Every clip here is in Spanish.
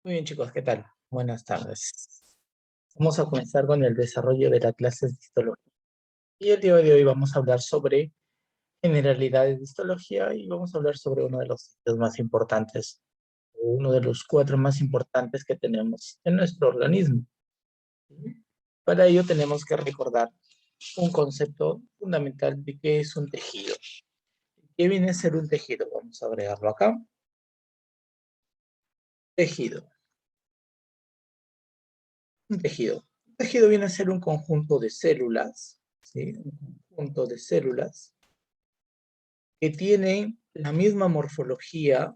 Muy bien, chicos, ¿qué tal? Buenas tardes. Vamos a comenzar con el desarrollo de la clase de histología. Y el día de hoy vamos a hablar sobre generalidades de histología y vamos a hablar sobre uno de los sitios más importantes, o uno de los cuatro más importantes que tenemos en nuestro organismo. Para ello tenemos que recordar un concepto fundamental de qué es un tejido. ¿Qué viene a ser un tejido? Vamos a agregarlo acá. Tejido. Un tejido. Un tejido viene a ser un conjunto de células, ¿sí? Un conjunto de células que tienen la misma morfología,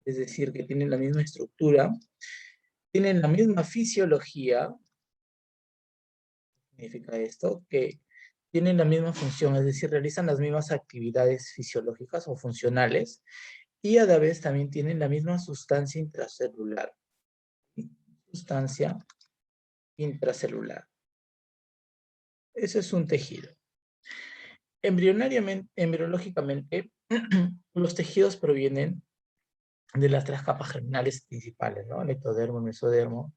es decir, que tienen la misma estructura, tienen la misma fisiología, significa esto, que tienen la misma función, es decir, realizan las mismas actividades fisiológicas o funcionales, y a la vez también tienen la misma sustancia intracelular. Sustancia intracelular. Ese es un tejido. Embriológicamente, los tejidos provienen de las tres capas germinales principales, ¿no? El ectodermo, el mesodermo,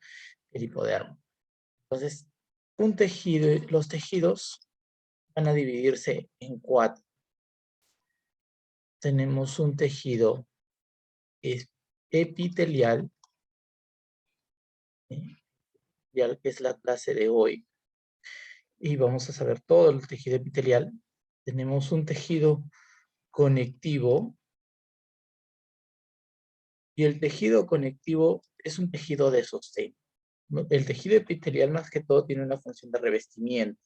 el hipodermo. Entonces, los tejidos van a dividirse en cuatro. Tenemos un tejido epitelial, ¿sí? Ya que es la clase de hoy, y vamos a saber todo el tejido epitelial. Tenemos un tejido conectivo, y el tejido conectivo es un tejido de sostén, ¿no? El tejido epitelial más que todo tiene una función de revestimiento.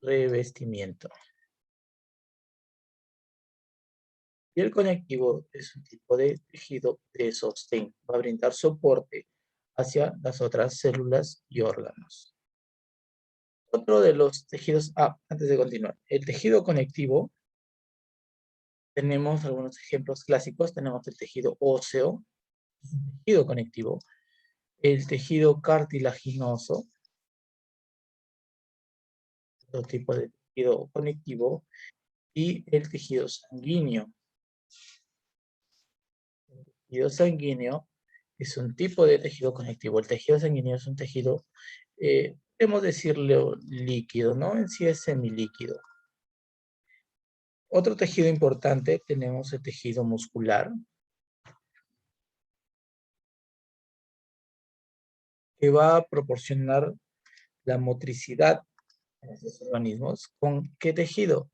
Revestimiento. Y el conectivo es un tipo de tejido de sostén. Va a brindar soporte hacia las otras células y órganos. Otro de los tejidos, antes de continuar, el tejido conectivo, tenemos algunos ejemplos clásicos. Tenemos el tejido óseo, el tejido conectivo, el tejido cartilaginoso, otro tipo de tejido conectivo, y el tejido sanguíneo. El tejido sanguíneo es un tipo de tejido conectivo. El tejido sanguíneo es un tejido, podemos decirle líquido, ¿no? En sí es semilíquido. Otro tejido importante, tenemos el tejido muscular, que va a proporcionar la motricidad en estos organismos. ¿Con qué tejido?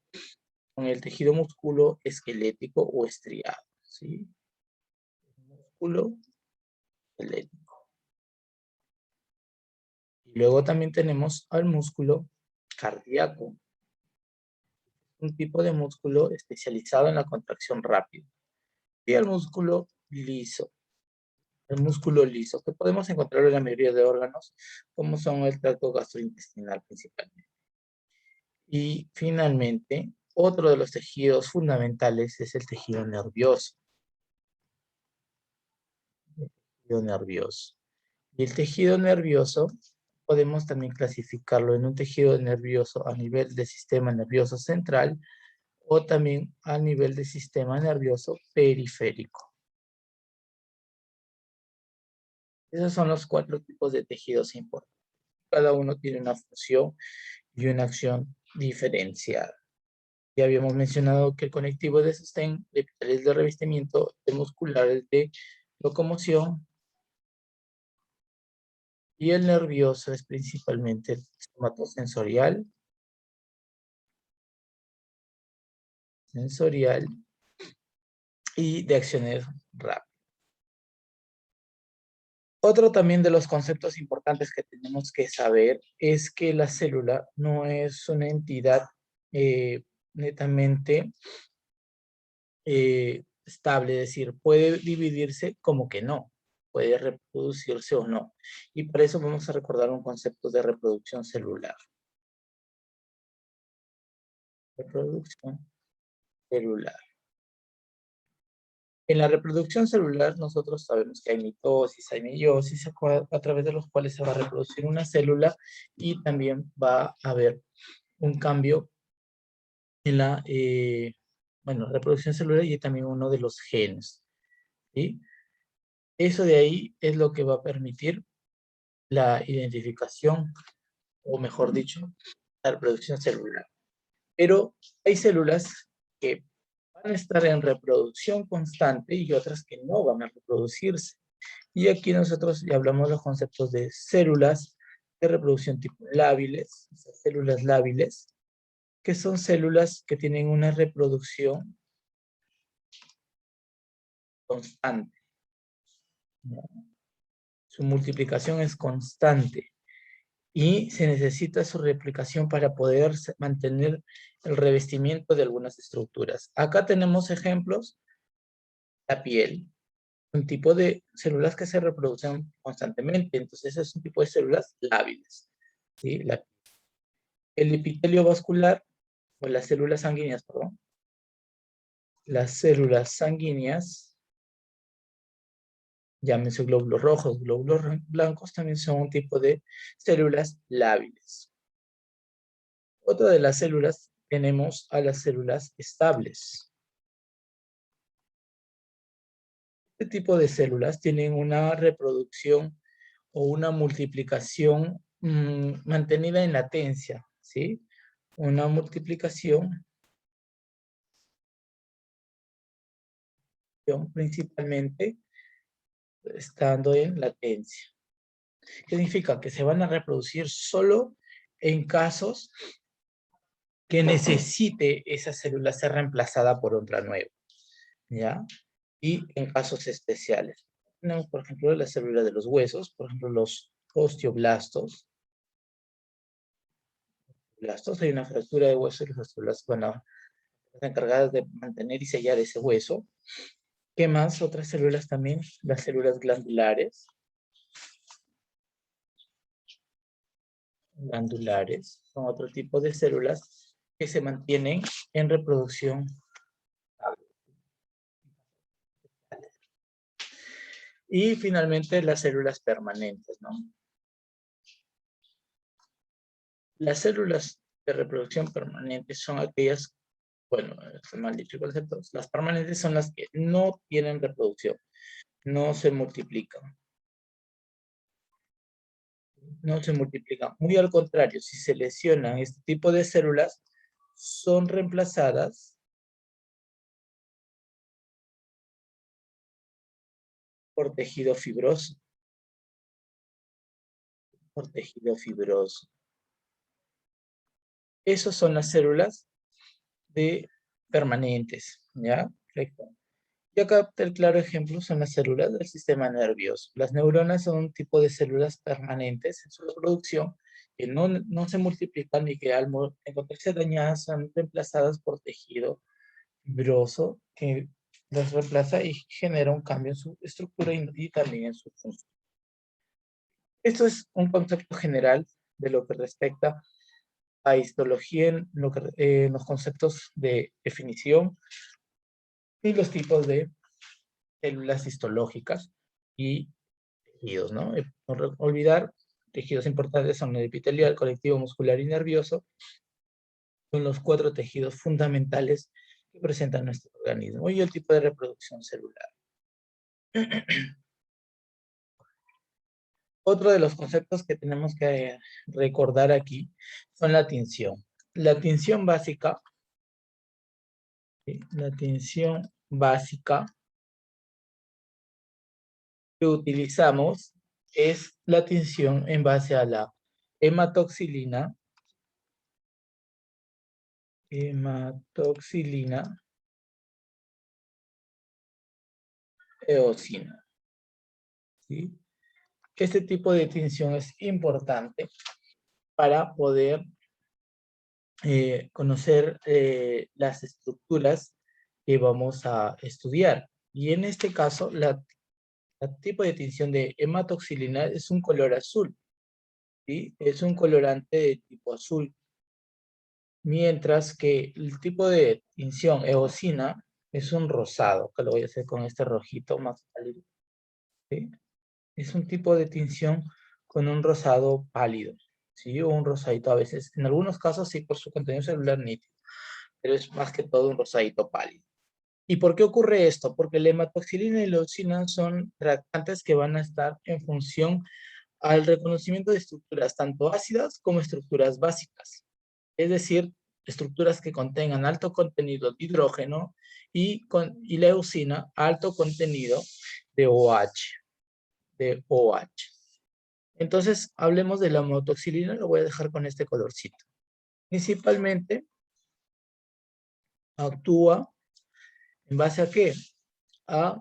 Con el tejido músculo esquelético o estriado, ¿sí? Músculo esquelético. Y luego también tenemos al músculo cardíaco, un tipo de músculo especializado en la contracción rápida. Y el músculo liso. El músculo liso, que podemos encontrar en la mayoría de órganos, como son el tracto gastrointestinal principalmente. Y finalmente, otro de los tejidos fundamentales es el tejido nervioso. El tejido nervioso. Y el tejido nervioso podemos también clasificarlo en un tejido nervioso a nivel del sistema nervioso central o también a nivel del sistema nervioso periférico. Esos son los cuatro tipos de tejidos importantes. Cada uno tiene una función y una acción diferenciada. Ya habíamos mencionado que el conectivo es de sostén, el epitel es de revestimiento, el muscular es de locomoción y el nervioso es principalmente el somatosensorial, sensorial y de acciones rápidas. Otro también de los conceptos importantes que tenemos que saber es que la célula no es una entidad netamente estable, es decir, puede dividirse como que no, puede reproducirse o no. Y para eso vamos a recordar un concepto de reproducción celular. Reproducción celular. En la reproducción celular nosotros sabemos que hay mitosis, hay meiosis, a través de los cuales se va a reproducir una célula y también va a haber un cambio en la reproducción celular y también uno de los genes. ¿sí? Eso de ahí es lo que va a permitir la identificación, o mejor dicho, la reproducción celular. Pero hay células que van a estar en reproducción constante y otras que no van a reproducirse. Y aquí nosotros ya hablamos de los conceptos de células de reproducción tipo lábiles, esas células lábiles, que son células que tienen una reproducción constante, ¿no? Su multiplicación es constante y se necesita su replicación para poder mantener el revestimiento de algunas estructuras. Acá tenemos ejemplos: la piel, un tipo de células que se reproducen constantemente, entonces es un tipo de células lábiles, ¿sí? El epitelio vascular, o las células sanguíneas, perdón, las células sanguíneas, llámense glóbulos rojos, glóbulos blancos, también son un tipo de células lábiles. Otra de las células tenemos a las células estables. Este tipo de células tienen una reproducción o una multiplicación mantenida en latencia, ¿sí? Una multiplicación principalmente estando en latencia. ¿Qué significa? Que se van a reproducir solo en casos que necesite esa célula ser reemplazada por otra nueva, ¿ya? Y en casos especiales. Tenemos, por ejemplo, la célula de los huesos, por ejemplo, los osteoblastos. Hay una fractura de hueso y las células van a estar encargadas de mantener y sellar ese hueso. ¿Qué más? Otras células también, las células glandulares. Son otro tipo de células que se mantienen en reproducción. Y finalmente las células permanentes, ¿no? Las células de reproducción permanente son aquellas, bueno, es mal dicho el concepto, las permanentes son las que no tienen reproducción, no se multiplican. No se multiplican. Muy al contrario, si se lesionan este tipo de células, son reemplazadas por tejido fibroso. Por tejido fibroso. Esas son las células de permanentes, ¿ya? Perfecto. Y acá el claro ejemplo son las células del sistema nervioso. Las neuronas son un tipo de células permanentes en su reproducción que no se multiplican y que al encontrarse dañadas son reemplazadas por tejido fibroso que las reemplaza y genera un cambio en su estructura y también en su función. Esto es un concepto general de lo que respecta a histología en los conceptos de definición y los tipos de células histológicas y tejidos, ¿no? No olvidar, tejidos importantes son el epitelial, colectivo, muscular y nervioso. Son los 4 tejidos fundamentales que presentan nuestro organismo y el tipo de reproducción celular. Otro de los conceptos que tenemos que recordar aquí son la tinción. La tinción básica, ¿sí? La tinción básica que utilizamos es la tinción en base a la hematoxilina, eosina, ¿sí? Este tipo de tinción es importante para poder conocer las estructuras que vamos a estudiar. Y en este caso, el tipo de tinción de hematoxilina es un color azul, ¿sí? Es un colorante de tipo azul. Mientras que el tipo de tinción eosina es un rosado, que lo voy a hacer con este rojito más pálido, ¿sí? Es un tipo de tinción con un rosado pálido, ¿sí? O un rosadito a veces, en algunos casos sí por su contenido celular nítido, pero es más que todo un rosadito pálido. ¿Y por qué ocurre esto? Porque la hematoxilina y la leucina son reactantes que van a estar en función al reconocimiento de estructuras tanto ácidas como estructuras básicas. Es decir, estructuras que contengan alto contenido de hidrógeno y leucina alto contenido de OH. Entonces, hablemos de la hematoxilina, lo voy a dejar con este colorcito. Principalmente actúa en base a ¿qué? A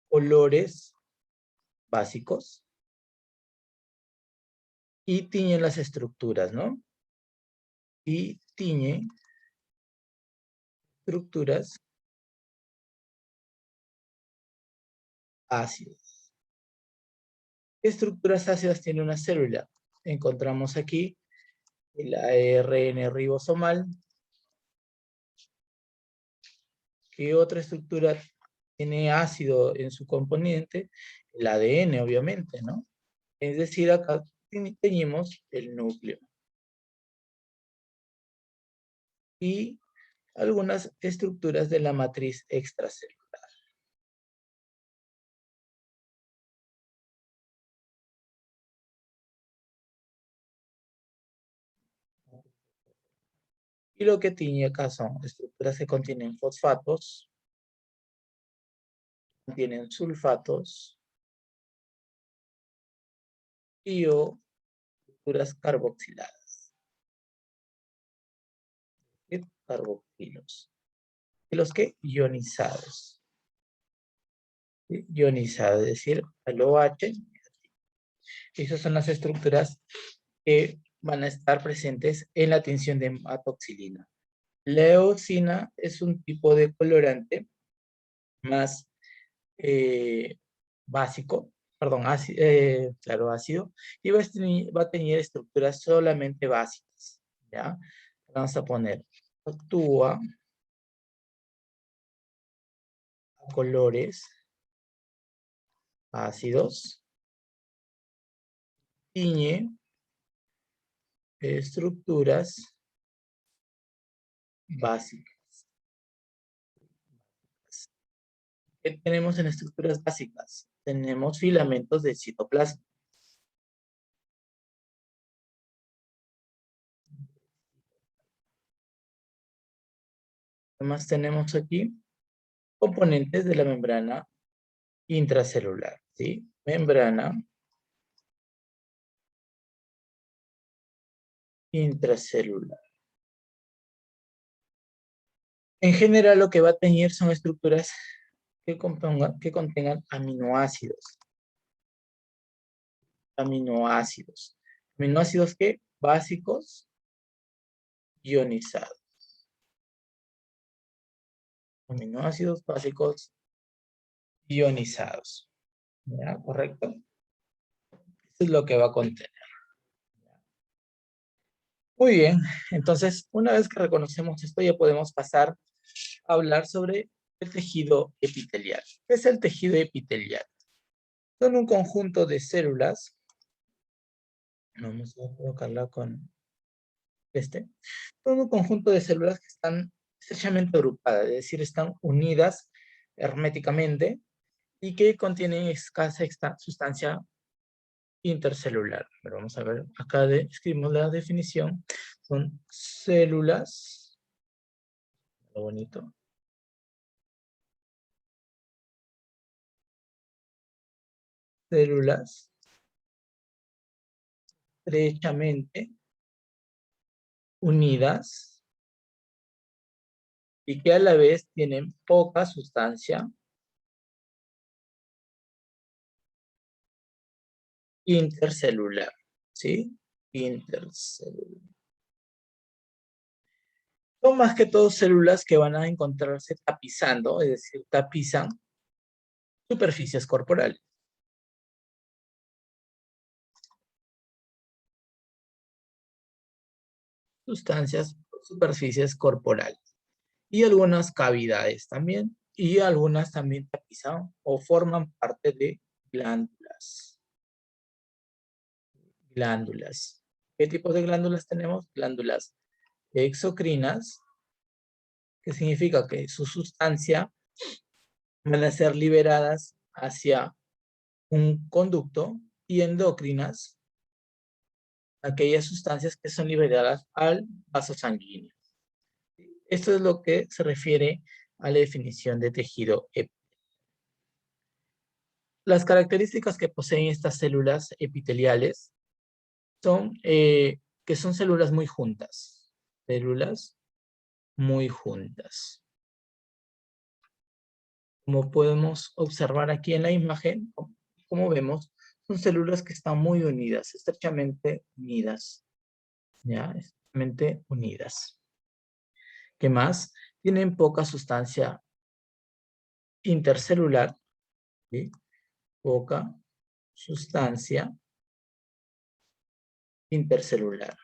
colores básicos y tiñe las estructuras, ¿no? Y tiñe estructuras ácidas. ¿Qué estructuras ácidas tiene una célula? Encontramos aquí el ARN ribosomal. ¿Qué otra estructura tiene ácido en su componente? El ADN, obviamente, ¿no? Es decir, acá teñimos el núcleo. Y algunas estructuras de la matriz extracelular. Y lo que tiñe acá son estructuras que contienen fosfatos, contienen sulfatos y o estructuras carboxiladas. ¿Sí? Carboxilos. ¿Y los que? Ionizados. ¿Sí? Ionizados, es decir, el OH. Esas son las estructuras que van a estar presentes en la tinción de hematoxilina. La eosina es un tipo de colorante más básico, perdón, ácido, claro, ácido, y va a tener estructuras solamente básicas, ¿ya? Vamos a poner, actúa a colores ácidos, tiñe estructuras básicas. ¿Qué tenemos en estructuras básicas? Tenemos filamentos de citoplasma. Además tenemos aquí componentes de la membrana intracelular, ¿sí? Membrana intracelular. En general, lo que va a tener son estructuras que contengan aminoácidos. Aminoácidos. Aminoácidos que básicos ionizados. Aminoácidos básicos ionizados. ¿Ya? ¿Correcto? Eso es lo que va a contener. Muy bien. Entonces, una vez que reconocemos esto, ya podemos pasar a hablar sobre el tejido epitelial. ¿Qué es el tejido epitelial? Son un conjunto de células. Vamos a colocarla con son un conjunto de células que están estrechamente agrupadas, es decir, están unidas herméticamente y que contienen escasa sustancia intercelular. Pero vamos a ver, acá escribimos la definición. Son células, lo bonito, células estrechamente unidas y que a la vez tienen poca sustancia intercelular, ¿sí? Intercelular. Son más que todo células que van a encontrarse tapizando, es decir, tapizan superficies corporales. Sustancias, superficies corporales. Y algunas cavidades también. Y algunas también tapizan o forman parte de glándulas. Glándulas. ¿Qué tipos de glándulas tenemos? Glándulas exocrinas, que significa que su sustancia van a ser liberadas hacia un conducto, y endócrinas, aquellas sustancias que son liberadas al vaso sanguíneo. Esto es lo que se refiere a la definición de tejido epitelial. Las características que poseen estas células epiteliales son que son células muy juntas. Células muy juntas. Como podemos observar aquí en la imagen, como vemos, son células que están muy unidas, estrechamente unidas. ¿Ya? Estrechamente unidas. ¿Qué más? Tienen poca sustancia intercelular, ¿sí? Poca sustancia intercelular.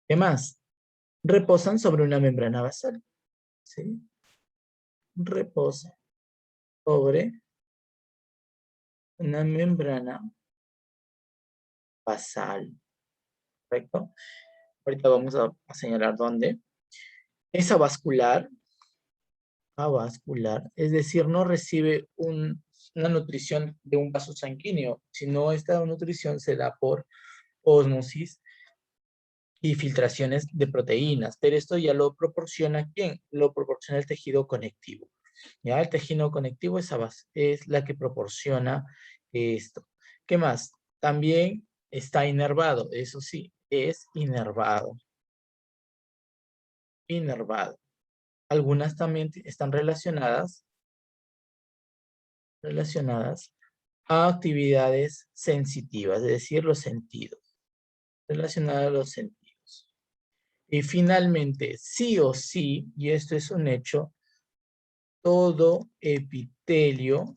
¿Qué más? Reposan sobre una membrana basal, ¿sí? Reposan sobre una membrana basal, ¿correcto? Ahorita vamos a señalar dónde. Es avascular, es decir, no recibe una nutrición de un vaso sanguíneo, sino esta nutrición se da por ósmosis y filtraciones de proteínas, pero esto ya lo proporciona ¿quién? Lo proporciona el tejido conectivo. ¿Ya? El tejido conectivo es la que proporciona esto. ¿Qué más? También está inervado, eso sí, es inervado. Inervado. Algunas también están relacionadas a actividades sensitivas, es decir, los sentidos. Relacionadas a los sentidos. Y finalmente, sí o sí, y esto es un hecho, todo epitelio,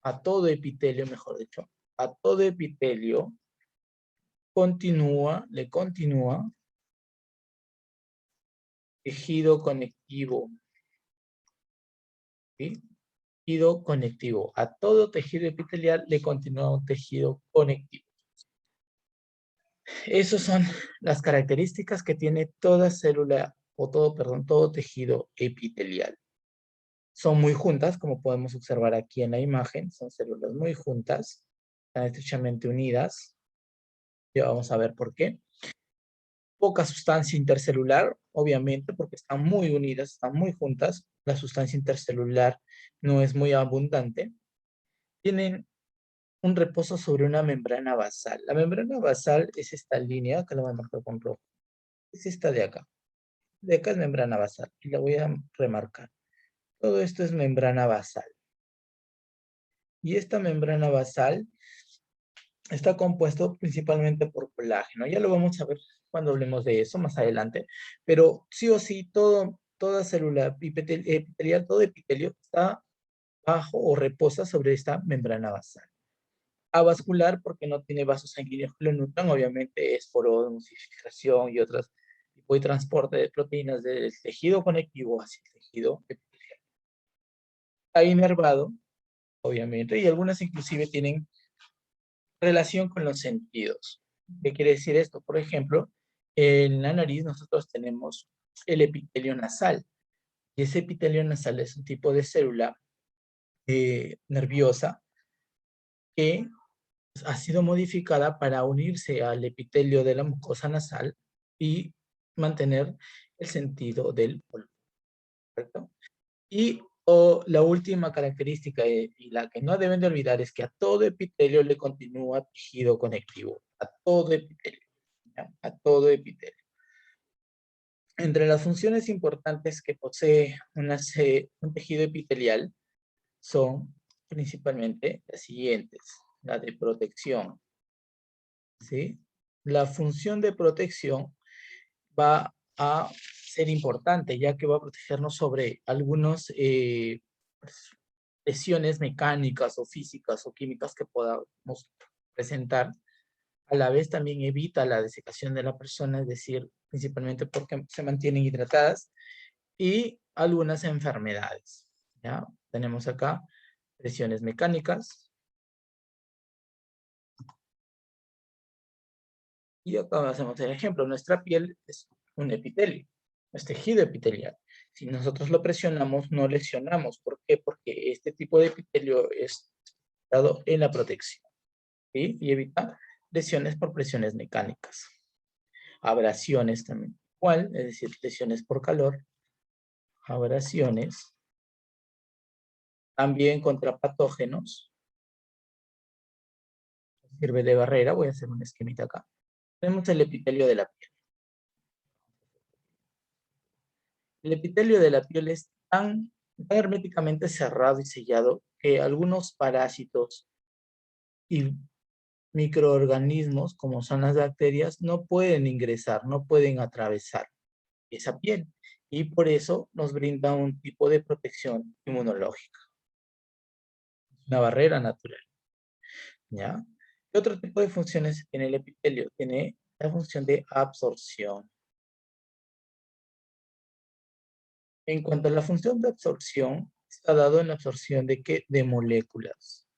a todo epitelio, mejor dicho, a todo epitelio le continúa tejido conectivo. ¿Sí? Tejido conectivo. A todo tejido epitelial le continúa un tejido conectivo. Esas son las características que tiene toda célula, o todo, perdón, todo tejido epitelial. Son muy juntas, como podemos observar aquí en la imagen. Son células muy juntas, están estrechamente unidas. Ya vamos a ver por qué. Poca sustancia intercelular, obviamente, porque están muy unidas, están muy juntas. La sustancia intercelular no es muy abundante. Tienen un reposo sobre una membrana basal. La membrana basal es esta línea, que la voy a marcar con rojo. Es esta de acá. De acá es membrana basal, y la voy a remarcar. Todo esto es membrana basal. Y esta membrana basal está compuesto principalmente por colágeno. Ya lo vamos a ver cuando hablemos de eso más adelante. Pero sí o sí, toda célula epitelial, todo epitelio está bajo o reposa sobre esta membrana basal. Avascular porque no tiene vasos sanguíneos que lo nutran, obviamente es por osmosificación y otros tipo de transporte de proteínas del tejido conectivo hacia el tejido epitelial. Está inervado, obviamente, y algunas inclusive tienen relación con los sentidos. ¿Qué quiere decir esto? Por ejemplo, en la nariz nosotros tenemos el epitelio nasal, y ese epitelio nasal es un tipo de célula nerviosa que ha sido modificada para unirse al epitelio de la mucosa nasal y mantener el sentido del olor, ¿correcto? Y la última característica y la que no deben de olvidar es que a todo epitelio le continúa tejido conectivo, a todo epitelio, ¿ya? A todo epitelio. Entre las funciones importantes que posee un tejido epitelial son principalmente las siguientes: la de protección, ¿sí? La función de protección va a ser importante, ya que va a protegernos sobre algunas lesiones mecánicas o físicas o químicas que podamos presentar. A la vez también evita la desecación de la persona, es decir, principalmente porque se mantienen hidratadas, y algunas enfermedades. ¿Ya? Tenemos acá lesiones mecánicas, Y acá hacemos el ejemplo. Nuestra piel es un epitelio, es tejido epitelial. Si nosotros lo presionamos, no lesionamos. ¿Por qué? Porque este tipo de epitelio es dado en la protección, ¿sí? Y evita lesiones por presiones mecánicas. Abrasiones también. ¿Cuál? Es decir, lesiones por calor. Abrasiones. También contra patógenos. Sirve de barrera. Voy a hacer un esquemita acá. Tenemos el epitelio de la piel. El epitelio de la piel es tan herméticamente cerrado y sellado que algunos parásitos y microorganismos, como son las bacterias, no pueden ingresar, no pueden atravesar esa piel. Y por eso nos brinda un tipo de protección inmunológica, una barrera natural, ¿ya? ¿Qué otro tipo de funciones tiene el epitelio? Tiene la función de absorción. En cuanto a la función de absorción, está dado en la absorción de ¿qué? De moléculas.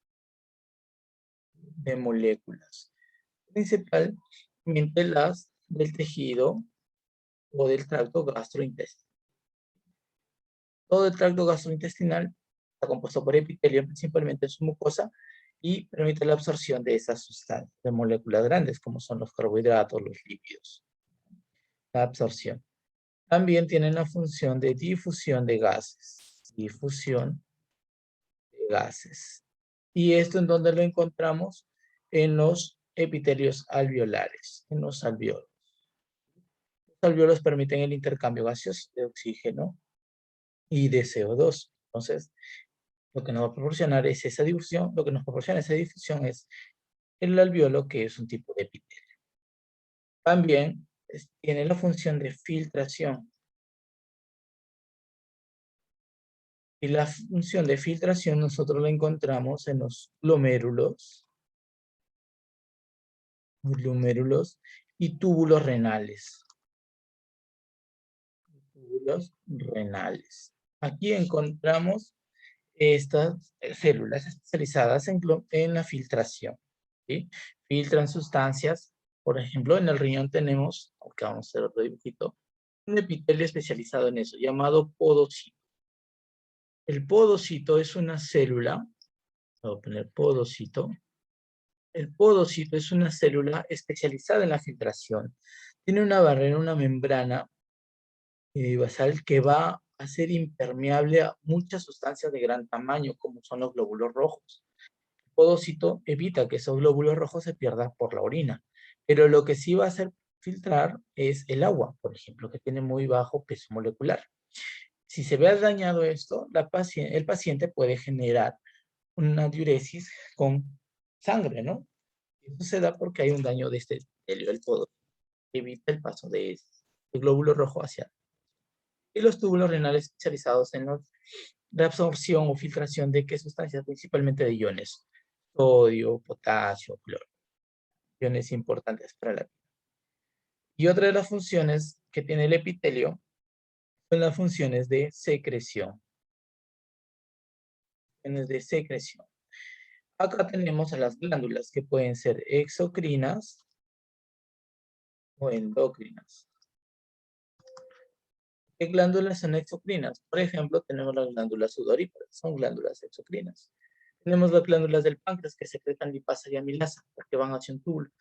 De moléculas. Principalmente las del tejido o del tracto gastrointestinal. Todo el tracto gastrointestinal está compuesto por epitelio, principalmente en su mucosa, y permite la absorción de esas sustancias, de moléculas grandes, como son los carbohidratos, los lípidos. La absorción. También tiene la función de difusión de gases. Difusión de gases. ¿Y esto en dónde lo encontramos? En los epitelios alveolares, en los alveolos. Los alveolos permiten el intercambio gaseoso de oxígeno y de CO2. Entonces, lo que nos va a proporcionar es esa difusión, lo que nos proporciona esa difusión es el alveolo, que es un tipo de epitelio. También tiene la función de filtración. Y la función de filtración nosotros la encontramos en los glomérulos y túbulos renales. Túbulos renales. Aquí encontramos estas células especializadas en la filtración, ¿sí? Filtran sustancias. Por ejemplo, en el riñón tenemos, acá vamos a hacer otro dibujito, un epitelio especializado en eso, llamado podocito. El podocito es una célula, voy a poner podocito. El podocito es una célula especializada en la filtración. Tiene una barrera, una membrana basal que va a hacer impermeable a muchas sustancias de gran tamaño, como son los glóbulos rojos. El podocito evita que esos glóbulos rojos se pierdan por la orina, pero lo que sí va a hacer filtrar es el agua, por ejemplo, que tiene muy bajo peso molecular. Si se ve dañado esto, el paciente puede generar una diuresis con sangre, ¿no? Eso se da porque hay un daño de este epitelio, el podo, que evita el paso de el glóbulo rojo hacia. Y los túbulos renales especializados en la reabsorción o filtración de qué sustancias, principalmente de iones, sodio, potasio, cloro, iones importantes para la vida. Y otra de las funciones que tiene el epitelio son las funciones de secreción. Funciones de secreción. Acá tenemos a las glándulas que pueden ser exocrinas o endocrinas. ¿Qué glándulas son exocrinas? Por ejemplo, tenemos las glándulas sudoríparas, son glándulas exocrinas. Tenemos las glándulas del páncreas que secretan lipasa y amilasa, porque van hacia un túbulo,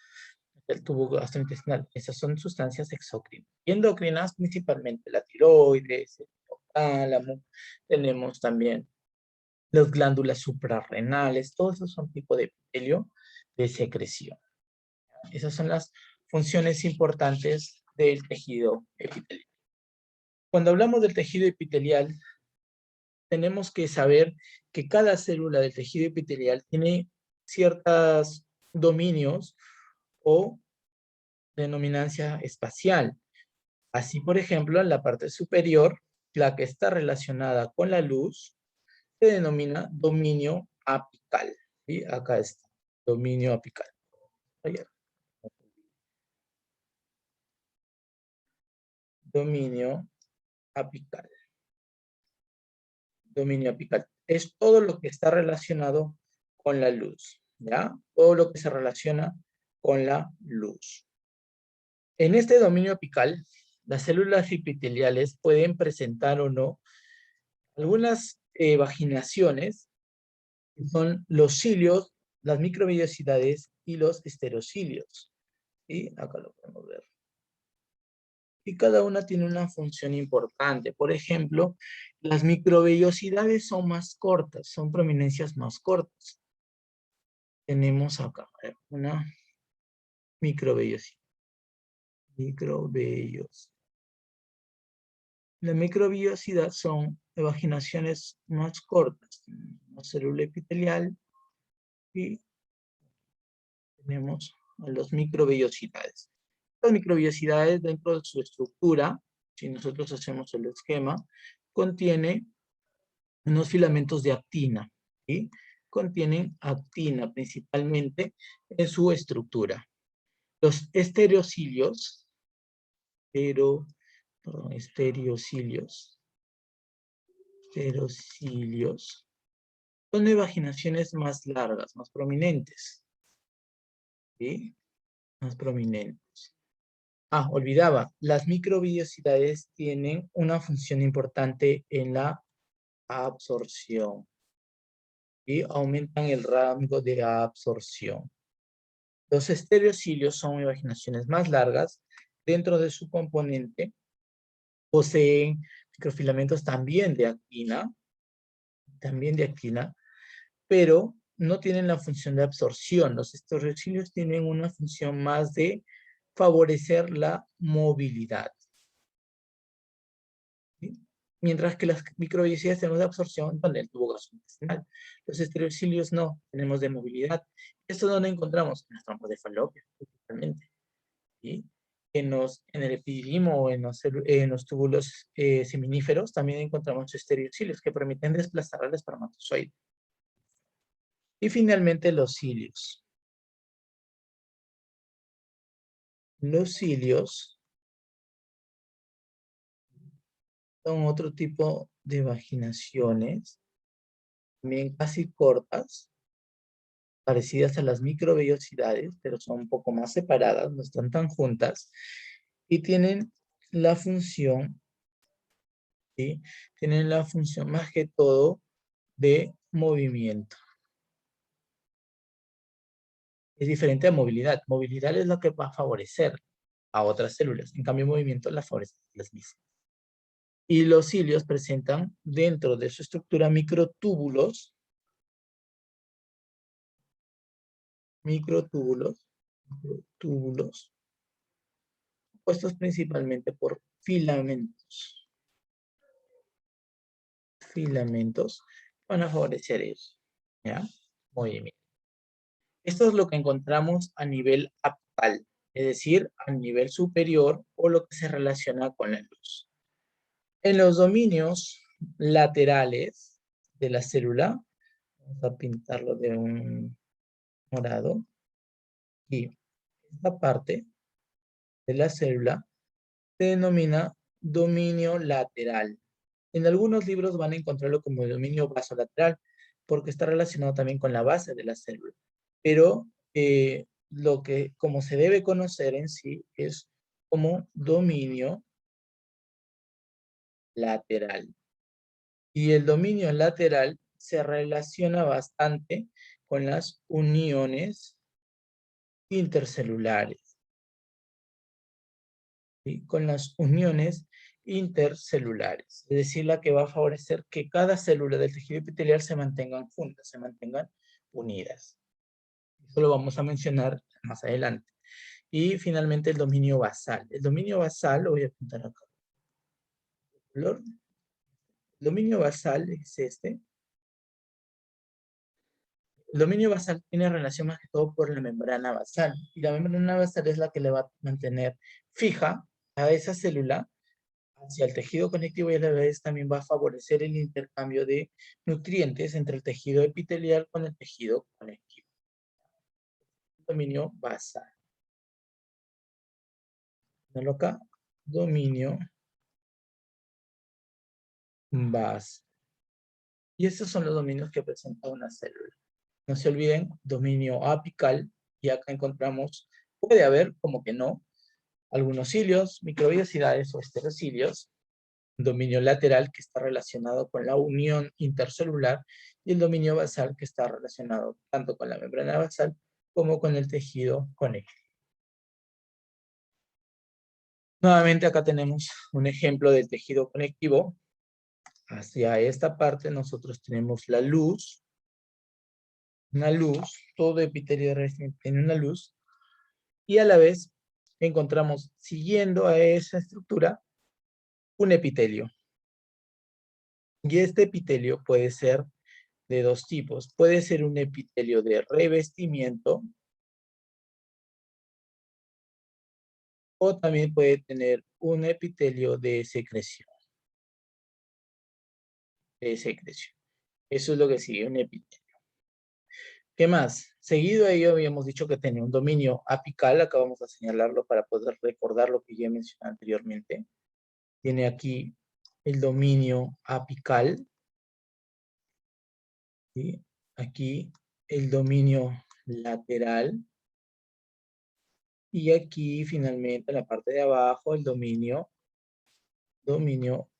el tubo gastrointestinal. Esas son sustancias exócrinas. Y endocrinas, principalmente la tiroides, el hipotálamo. Tenemos también las glándulas suprarrenales. Todos esos son tipos de epitelio de secreción. Esas son las funciones importantes del tejido epitelial. Cuando hablamos del tejido epitelial, tenemos que saber que cada célula del tejido epitelial tiene ciertos dominios o denominancia espacial. Así, por ejemplo, en la parte superior, la que está relacionada con la luz, se denomina dominio apical. ¿Sí? Acá está, dominio apical. Dominio apical. Dominio apical. Es todo lo que está relacionado con la luz, ¿ya? Todo lo que se relaciona con la luz. En este dominio apical, las células epiteliales pueden presentar o no algunas vaginaciones, que son los cilios, las microvellosidades y los esterocilios. Y acá lo podemos ver. Y cada una tiene una función importante. Por ejemplo, las microvellosidades son más cortas, son prominencias más cortas. Tenemos acá una microvellosidad. Microvellosidad. La microvellosidad son vaginaciones más cortas. Una célula epitelial y tenemos a las microvellosidades. Las microvellosidades dentro de su estructura, si nosotros hacemos el esquema, contiene unos filamentos de actina, ¿sí? Contienen actina principalmente en su estructura. Los estereocilios, estereocilios, son de vaginaciones más largas, más prominentes, ¿sí? Más prominentes. Ah, olvidaba, las microvellosidades tienen una función importante en la absorción y aumentan el rango de absorción. Los estereocilios son imaginaciones más largas. Dentro de su componente poseen microfilamentos también de actina, pero no tienen la función de absorción. Los estereocilios tienen una función más de favorecer la movilidad, ¿sí? Mientras que las microvellosidades tenemos de absorción donde el tubo gastrointestinal. Los estereocilios no, tenemos de movilidad. ¿Esto dónde encontramos? En las trompas de Falopio, principalmente, ¿sí? En el epididimo o en los túbulos seminíferos también encontramos estereocilios que permiten desplazar al espermatozoide. Y finalmente los cilios. Los cilios son otro tipo de vaginaciones, también casi cortas, parecidas a las microvellosidades, pero son un poco más separadas, no están tan juntas, y tienen la función, ¿sí? Tienen la función más que todo de movimiento. Es diferente a movilidad. Movilidad es lo que va a favorecer a otras células. En cambio, movimiento la favorece a las mismas. Y los cilios presentan dentro de su estructura microtúbulos, compuestos principalmente por filamentos. Filamentos van a favorecer eso, ¿ya? Movimiento. Esto es lo que encontramos a nivel apical, es decir, a nivel superior o lo que se relaciona con la luz. En los dominios laterales de la célula, vamos a pintarlo de un morado, y esta parte de la célula se denomina dominio lateral. En algunos libros van a encontrarlo como dominio vasolateral, porque está relacionado también con la base de la célula. Pero como se debe conocer en sí es como dominio lateral. Y el dominio lateral se relaciona bastante con las uniones intercelulares. ¿Sí? Con las uniones intercelulares. Es decir, la que va a favorecer que cada célula del tejido epitelial se mantengan juntas, se mantengan unidas. Eso lo vamos a mencionar más adelante. Y finalmente el dominio basal. El dominio basal, lo voy a apuntar acá. El dominio basal es este. El dominio basal tiene relación más que todo por la membrana basal. Y la membrana basal es la que le va a mantener fija a esa célula hacia el tejido conectivo y a la vez también va a favorecer el intercambio de nutrientes entre el tejido epitelial con el tejido conectivo. Dominio basal. Ponlo acá. Dominio basal. Y estos son los dominios que presenta una célula. No se olviden, dominio apical, y acá encontramos, puede haber, como que no, algunos cilios, microvellosidades o estereocilios, dominio lateral que está relacionado con la unión intercelular y el dominio basal que está relacionado tanto con la membrana basal como con el tejido conectivo. Nuevamente acá tenemos un ejemplo del tejido conectivo. Hacia esta parte nosotros tenemos la luz, una luz, todo epitelio de revestimiento tiene una luz, y a la vez encontramos, siguiendo a esa estructura, un epitelio. Y este epitelio puede ser de dos tipos. Puede ser un epitelio de revestimiento o también puede tener un epitelio de secreción. Eso es lo que sigue, un epitelio. ¿Qué más? Seguido a ello habíamos dicho que tenía un dominio apical. Acá vamos a señalarlo para poder recordar lo que ya mencioné anteriormente. Tiene aquí el dominio apical. ¿Sí? Aquí el dominio lateral. Y aquí finalmente en la parte de abajo el dominio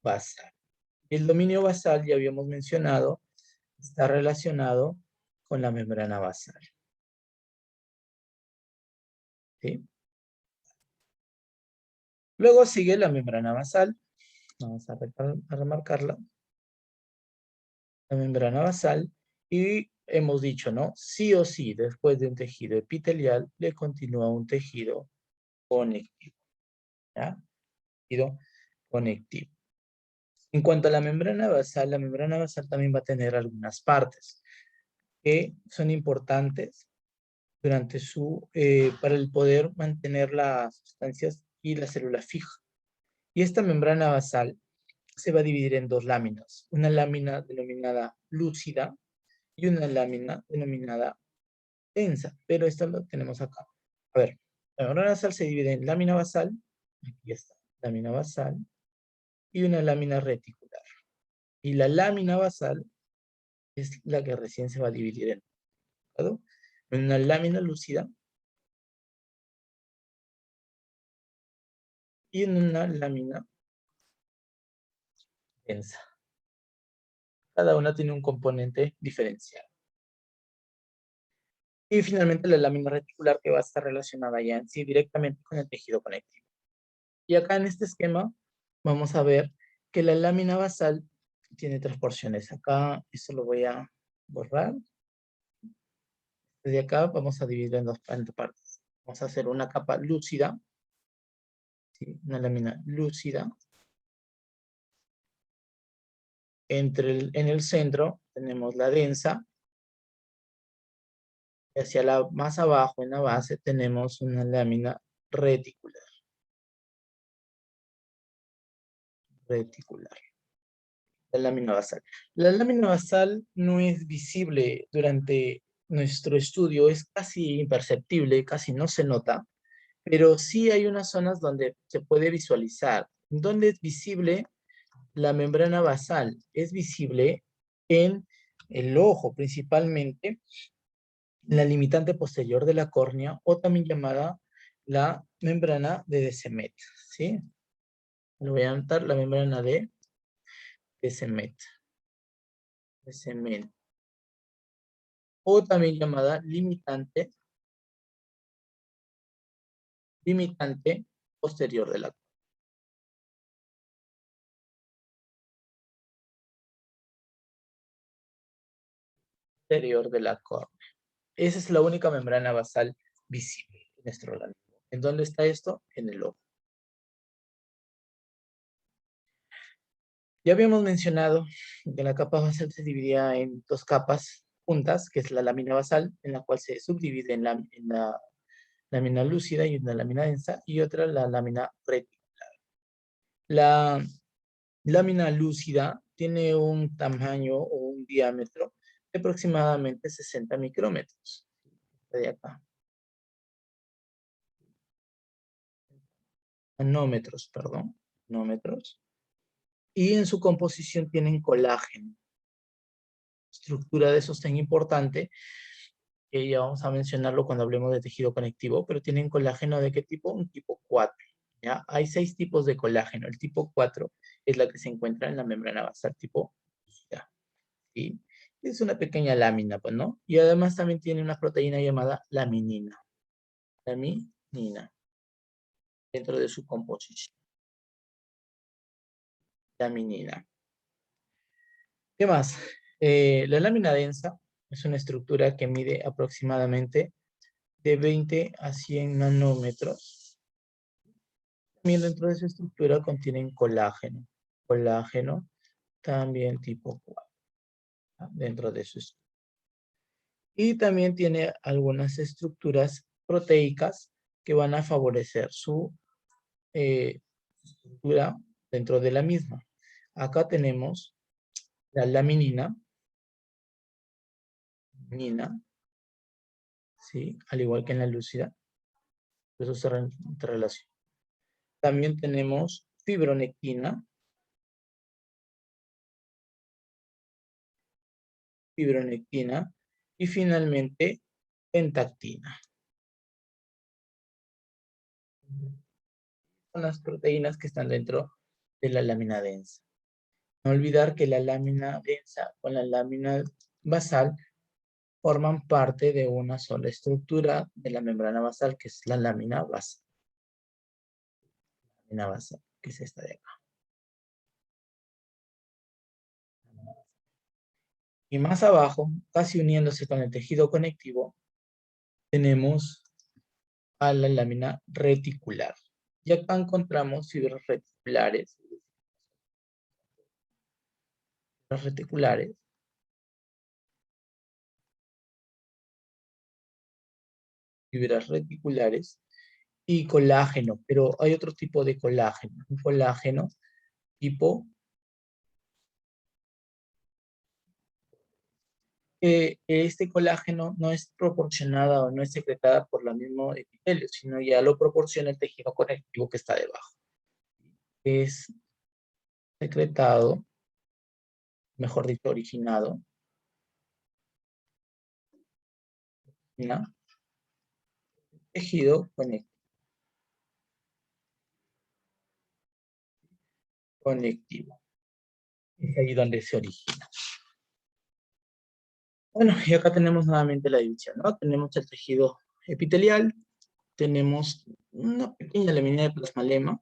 basal. El dominio basal, ya habíamos mencionado, está relacionado con la membrana basal. ¿Sí? Luego sigue la membrana basal. Vamos a remarcarla. La membrana basal. Y hemos dicho, ¿no? Sí o sí, después de un tejido epitelial, le continúa un tejido conectivo. ¿Ya? Tejido conectivo. En cuanto a la membrana basal también va a tener algunas partes que son importantes durante para el poder mantener las sustancias y la célula fija. Y esta membrana basal se va a dividir en dos láminas. Una lámina denominada lúcida y una lámina denominada densa. Pero esto lo tenemos acá. A ver, la membrana basal se divide en lámina basal, aquí está, lámina basal, y una lámina reticular. Y la lámina basal es la que recién se va a dividir en una lámina lúcida y en una lámina densa. Cada una tiene un componente diferencial. Y finalmente la lámina reticular que va a estar relacionada ya en sí directamente con el tejido conectivo. Y acá en este esquema vamos a ver que la lámina basal tiene tres porciones. Acá esto lo voy a borrar. Desde acá vamos a dividir en dos partes. Vamos a hacer una capa lúcida, ¿sí? Una lámina lúcida. En el centro tenemos la densa. Y hacia más abajo, en la base, tenemos una lámina reticular. La lámina basal. La lámina basal no es visible durante nuestro estudio, es casi imperceptible, casi no se nota, pero sí hay unas zonas donde se puede visualizar. ¿Dónde es visible la membrana basal? Es visible en el ojo, principalmente la limitante posterior de la córnea, o también llamada la membrana de Descemet, ¿sí? Le voy a anotar la membrana de Descemet. O también llamada limitante posterior de la córnea. Esa es la única membrana basal visible en nuestro organismo. ¿En dónde está esto? En el ojo. Ya habíamos mencionado que la capa basal se dividía en dos capas juntas, que es la lámina basal, en la cual se subdivide en la lámina lúcida y una lámina densa, y otra la lámina reticular. La lámina lúcida tiene un tamaño o un diámetro de aproximadamente 60 micrómetros. De acá. Nanómetros, perdón. Nanómetros. Y en su composición tienen colágeno. Estructura de sostén importante, que ya vamos a mencionarlo cuando hablemos de tejido conectivo, pero tienen colágeno ¿de qué tipo? Un tipo 4. ¿ya? Hay 6 tipos de colágeno. El tipo 4 es la que se encuentra en la membrana basal tipo ya, ¿sí? Es una pequeña lámina, pues, ¿no? Y además también tiene una proteína llamada laminina. Laminina, dentro de su composición. Laminina. ¿Qué más? La lámina densa es una estructura que mide aproximadamente de 20 a 100 nanómetros. También dentro de esa estructura contienen colágeno. Colágeno también tipo 4, ¿ah? Dentro de su estructura. Y también tiene algunas estructuras proteicas que van a favorecer su estructura dentro de la misma. Acá tenemos la laminina, ¿sí? Al igual que en la lúcida, por eso se interrelaciona. También tenemos fibronectina y finalmente pentactina. Son las proteínas que están dentro de la lámina densa. No olvidar que la lámina densa con la lámina basal forman parte de una sola estructura de la membrana basal, que es la lámina basal. Lámina basal, que es esta de acá. Y más abajo, casi uniéndose con el tejido conectivo, tenemos a la lámina reticular. Y acá encontramos fibras reticulares. Las reticulares fibras reticulares y colágeno, pero hay otro tipo de colágeno, un colágeno tipo este colágeno no es proporcionada o no es secretada por la misma epitelio, sino ya lo proporciona el tejido conectivo que está debajo. Es secretado, mejor dicho, originado, ¿no? Tejido conectivo. Es ahí donde se origina. Bueno, y acá tenemos nuevamente la división, ¿no? Tenemos el tejido epitelial, tenemos una pequeña lámina de plasmalema,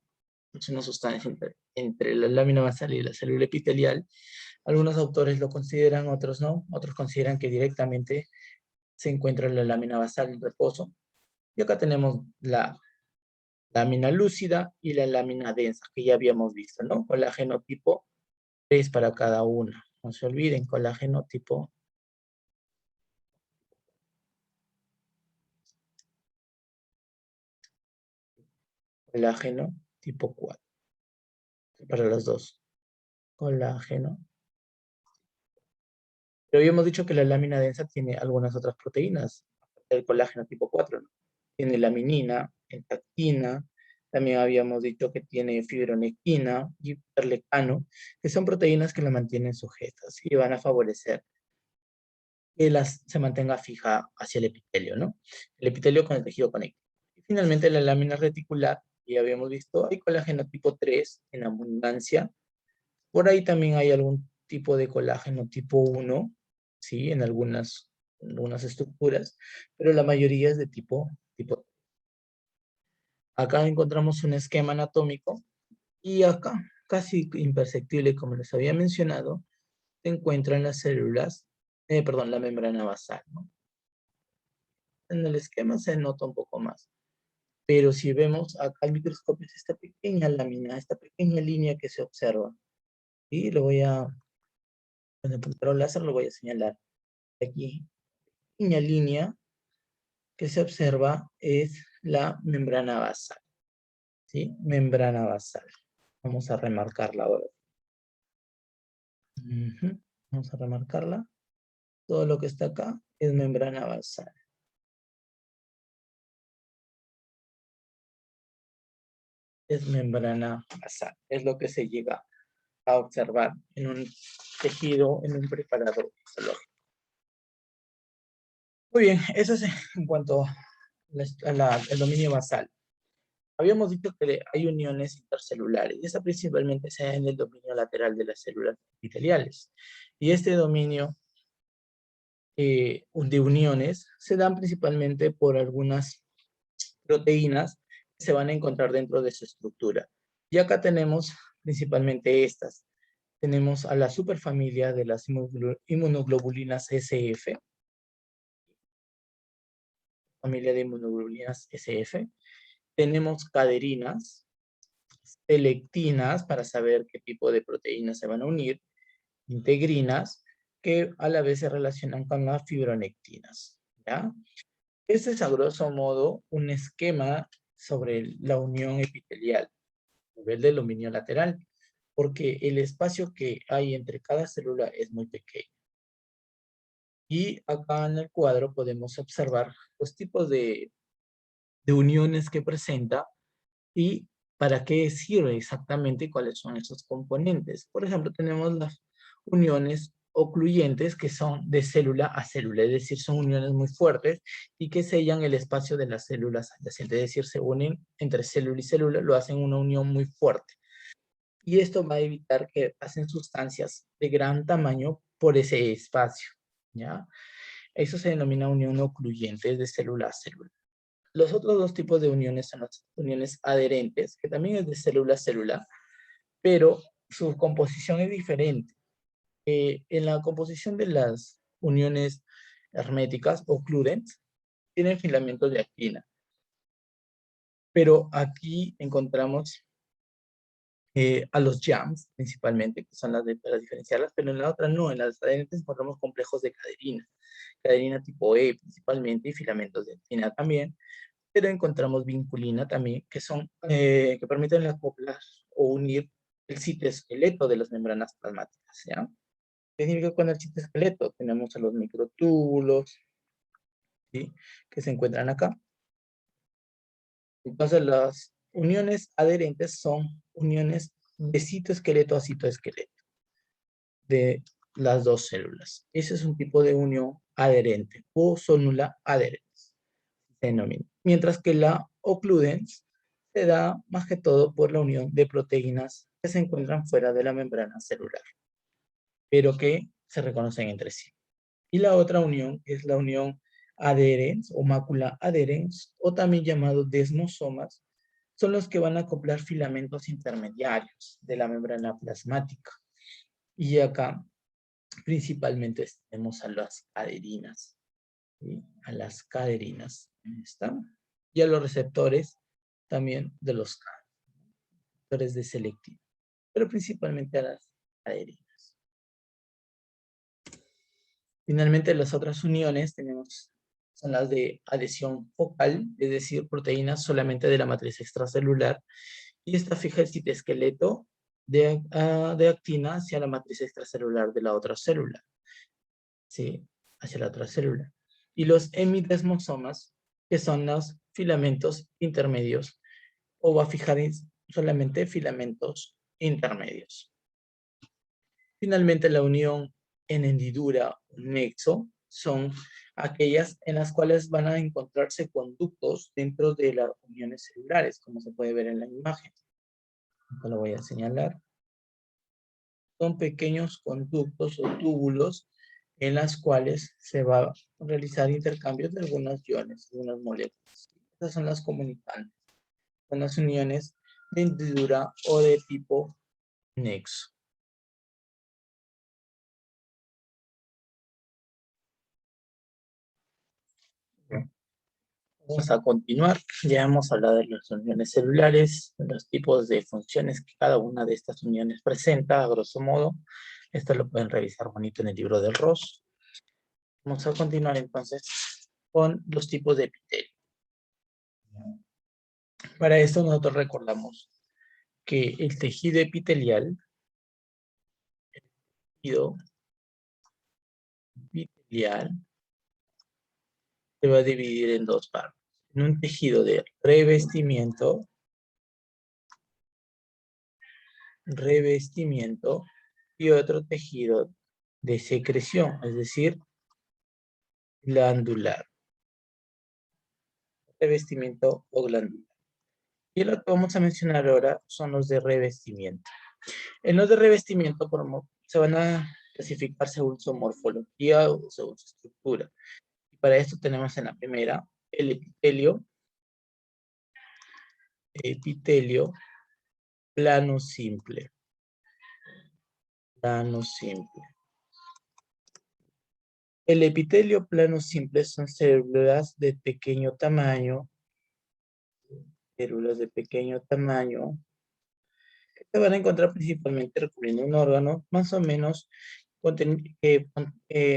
es una sustancia entre la lámina basal y la célula epitelial. Algunos autores lo consideran, otros no. Otros consideran que directamente se encuentra en la lámina basal en reposo. Y acá tenemos la lámina lúcida y la lámina densa, que ya habíamos visto, ¿no? Colágeno tipo 3 para cada una. No se olviden, colágeno tipo colágeno tipo 4. Para los dos. Colágeno. Pero habíamos dicho que la lámina densa tiene algunas otras proteínas. El colágeno tipo 4, ¿no? Tiene laminina, entactina. También habíamos dicho que tiene fibronectina y perlecano, que son proteínas que la mantienen sujetas y van a favorecer que se mantenga fija hacia el epitelio, ¿no? El epitelio con el tejido conectivo. Y finalmente la lámina reticular, ya habíamos visto, hay colágeno tipo 3 en abundancia. Por ahí también hay algún tipo de colágeno tipo 1, ¿sí? En algunas estructuras, pero la mayoría es de tipo. Acá encontramos un esquema anatómico y acá, casi imperceptible como les había mencionado, se encuentran las células, perdón, la membrana basal, ¿no? En el esquema se nota un poco más. Pero si vemos acá al microscopio es esta pequeña lámina, esta pequeña línea que se observa. Y lo voy a, con el puntero láser lo voy a señalar. Aquí, pequeña línea que se observa es la membrana basal. ¿Sí? Membrana basal. Vamos a remarcarla ahora. Vamos a remarcarla. Todo lo que está acá es membrana basal. Es membrana basal. Es lo que se llega a observar en un tejido, en un preparador histológico. Muy bien, eso es en cuanto al dominio basal. Habíamos dicho que hay uniones intercelulares, y esa principalmente se da en el dominio lateral de las células epiteliales. Y este dominio de uniones se dan principalmente por algunas proteínas que se van a encontrar dentro de su estructura. Y acá tenemos principalmente estas. Tenemos a la superfamilia de las inmunoglobulinas SF, familia de inmunoglobulinas SF. Tenemos caderinas, selectinas, para saber qué tipo de proteínas se van a unir, integrinas, que a la vez se relacionan con las fibronectinas, ¿ya? Este es a grosso modo un esquema sobre la unión epitelial a nivel del dominio lateral, porque el espacio que hay entre cada célula es muy pequeño. Y acá en el cuadro podemos observar los tipos de uniones que presenta y para qué sirve exactamente y cuáles son esos componentes. Por ejemplo, tenemos las uniones ocluyentes que son de célula a célula, es decir, son uniones muy fuertes y que sellan el espacio de las células adyacentes, es decir, se unen entre célula y célula, lo hacen una unión muy fuerte. Y esto va a evitar que pasen sustancias de gran tamaño por ese espacio, ¿ya? Eso se denomina unión ocluyente, es de célula a célula. Los otros dos tipos de uniones son las uniones adherentes, que también es de célula a célula, pero su composición es diferente. En la composición de las uniones herméticas o cludens, tienen filamentos de actina. Pero aquí encontramos a los jams, principalmente, que son las para diferenciarlas, pero en la otra no, en las adherentes encontramos complejos de caderina. Caderina tipo E principalmente y filamentos de actina también, pero encontramos vinculina también, que son, que permiten acoplar o unir el citoesqueleto de las membranas plasmáticas, ¿ya? ¿Qué significa con el citoesqueleto? Tenemos a los microtúbulos, ¿sí? Que se encuentran acá. Entonces, las uniones adherentes son uniones de citoesqueleto a citoesqueleto de las dos células. Ese es un tipo de unión adherente o sonula adherente, se denomina. Mientras que la ocludens se da más que todo por la unión de proteínas que se encuentran fuera de la membrana celular, pero que se reconocen entre sí. Y la otra unión es la unión adherens o mácula adherens, o también llamado desmosomas, son los que van a acoplar filamentos intermediarios de la membrana plasmática. Y acá principalmente tenemos a las adherinas, ¿sí? A las caderinas, ¿están? Y a los receptores también de los receptores de selectivo, pero principalmente a las adherinas. Finalmente, las otras uniones son las de adhesión focal, es decir, proteínas solamente de la matriz extracelular, y esta fija el citoesqueleto de actina hacia la matriz extracelular de la otra célula, ¿sí? Hacia la otra célula. Y los hemidesmosomas, que son los filamentos intermedios, o va a fijar solamente filamentos intermedios. Finalmente, la unión en hendidura o nexo son aquellas en las cuales van a encontrarse conductos dentro de las uniones celulares, como se puede ver en la imagen. Acá lo voy a señalar. Son pequeños conductos o túbulos en las cuales se va a realizar intercambios de algunos iones, algunas moléculas. Estas son las comunicantes. Son las uniones de hendidura o de tipo nexo. Vamos a continuar. Ya hemos hablado de las uniones celulares, de los tipos de funciones que cada una de estas uniones presenta, a grosso modo. Esto lo pueden revisar bonito en el libro del Ross. Vamos a continuar entonces con los tipos de epitelio. Para esto nosotros recordamos que el tejido epitelial, se va a dividir en dos partes. En un tejido de revestimiento, y otro tejido de secreción, es decir, glandular. Revestimiento o glándula. Y lo que vamos a mencionar ahora son los de revestimiento. En los de revestimiento se van a clasificar según su morfología o según su estructura. Y para esto tenemos en la primera el epitelio plano simple. Plano simple. El epitelio plano simple son células de pequeño tamaño, que se van a encontrar principalmente recubriendo un órgano, más o menos que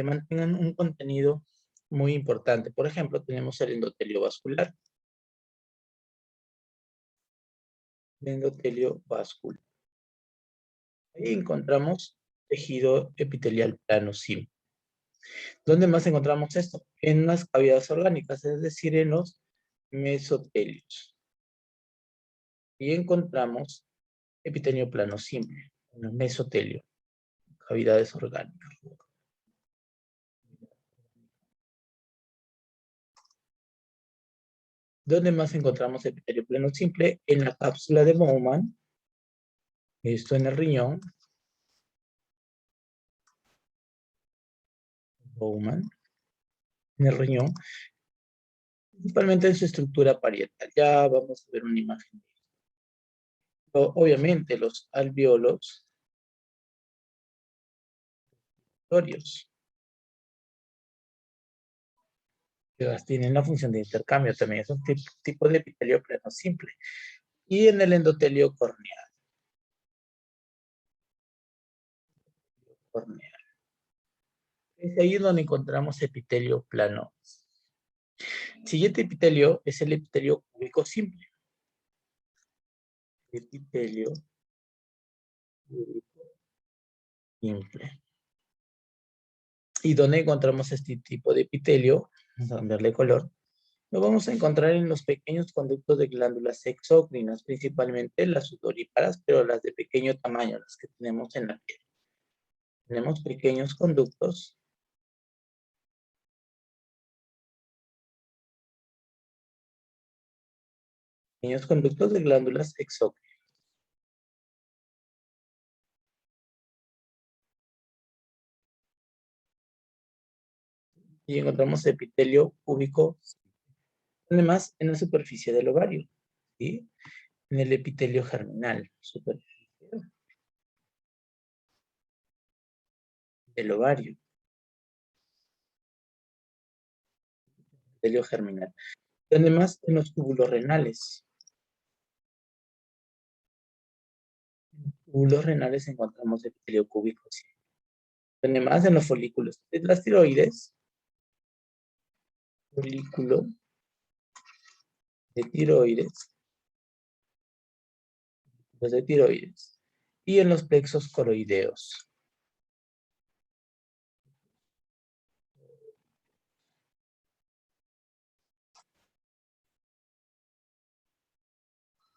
mantengan un contenido muy importante. Por ejemplo, tenemos el endotelio vascular. El endotelio vascular. Ahí encontramos tejido epitelial plano simple. ¿Dónde más encontramos esto? En las cavidades orgánicas, es decir, en los mesotelios. Y encontramos epitelio plano simple, en el mesotelio, cavidades orgánicas. ¿Dónde más encontramos epitelio plano simple? En la cápsula de Bowman, esto en el riñón, Bowman, en el riñón, principalmente en su estructura parietal. Ya vamos a ver una imagen. Obviamente los alvéolos que tienen la función de intercambio, también es un tipo de epitelio plano simple. Y en el endotelio corneal. Es ahí donde encontramos epitelio plano. Siguiente epitelio es el epitelio cúbico simple. Epitelio cúbico simple. ¿Y dónde encontramos este tipo de epitelio? Vamos a cambiarle color. Lo vamos a encontrar en los pequeños conductos de glándulas exócrinas, principalmente las sudoríparas, pero las de pequeño tamaño, las que tenemos en la piel. Tenemos pequeños conductos de glándulas exócrinas. Y encontramos epitelio cúbico, además en la superficie del ovario, ¿sí? En el epitelio germinal, superficie del ovario, epitelio germinal. Y además en los túbulos renales. En los túbulos renales encontramos epitelio cúbico, ¿sí? Además en los folículos de las tiroides, folículo de tiroides, y en los plexos coroideos.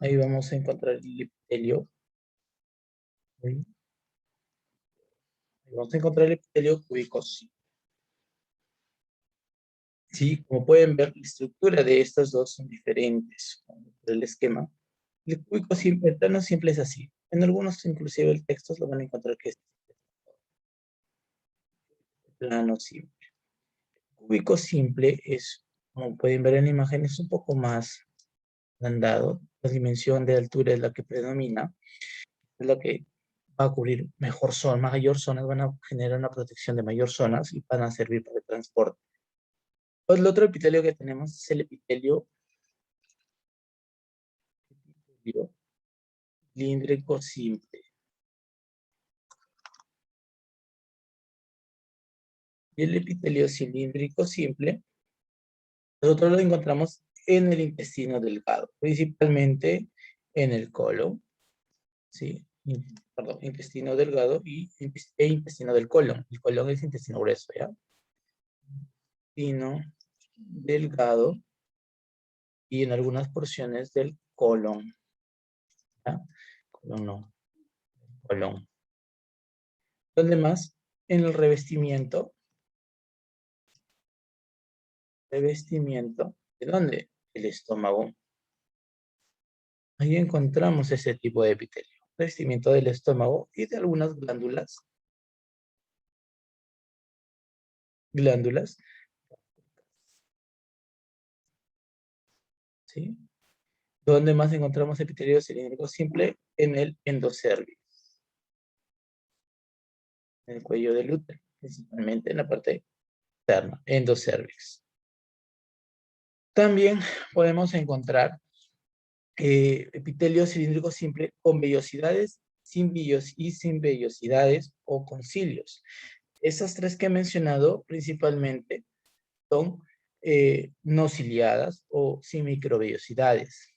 Ahí vamos a encontrar el epitelio. Ahí vamos a encontrar el epitelio cúbico. Sí, como pueden ver, la estructura de estas dos son diferentes. El esquema. El cúbico simple, el plano simple es así. En algunos, inclusive, el texto lo van a encontrar que es plano simple. Cúbico simple es, como pueden ver en la imagen, es un poco más agrandado. La dimensión de altura es la que predomina. Es la que va a cubrir mayor zonas, van a generar una protección de mayor zonas y van a servir para el transporte. Pues el otro epitelio que tenemos es el epitelio cilíndrico simple. Y el epitelio cilíndrico simple, nosotros lo encontramos en el intestino delgado, principalmente en el colon, ¿sí? Perdón, intestino delgado e intestino del colon. El colon es intestino grueso, ¿ya? Intestino delgado y en algunas porciones del colon, ¿ya? Colon no, colon. ¿Dónde más? En el revestimiento. ¿De dónde? El estómago. Ahí encontramos ese tipo de epitelio. Revestimiento del estómago y de algunas glándulas. ¿Sí? ¿Dónde más encontramos epitelio cilíndrico simple? En el endocérvix. En el cuello del útero, principalmente en la parte externa, endocérvix. También podemos encontrar epitelio cilíndrico simple con vellosidades, sin vellosidades o con cilios. Esas tres que he mencionado principalmente son no ciliadas o sin microvellosidades.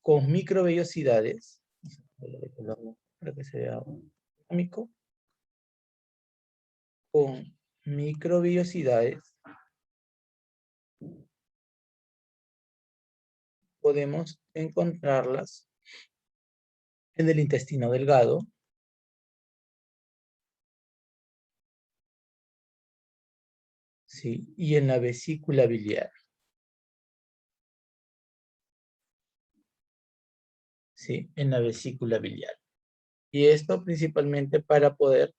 Con microvellosidades, para que se vea dinámico, con microvellosidades podemos encontrarlas en el intestino delgado, ¿sí? Y en la vesícula biliar, ¿sí? En la vesícula biliar. Y esto principalmente para poder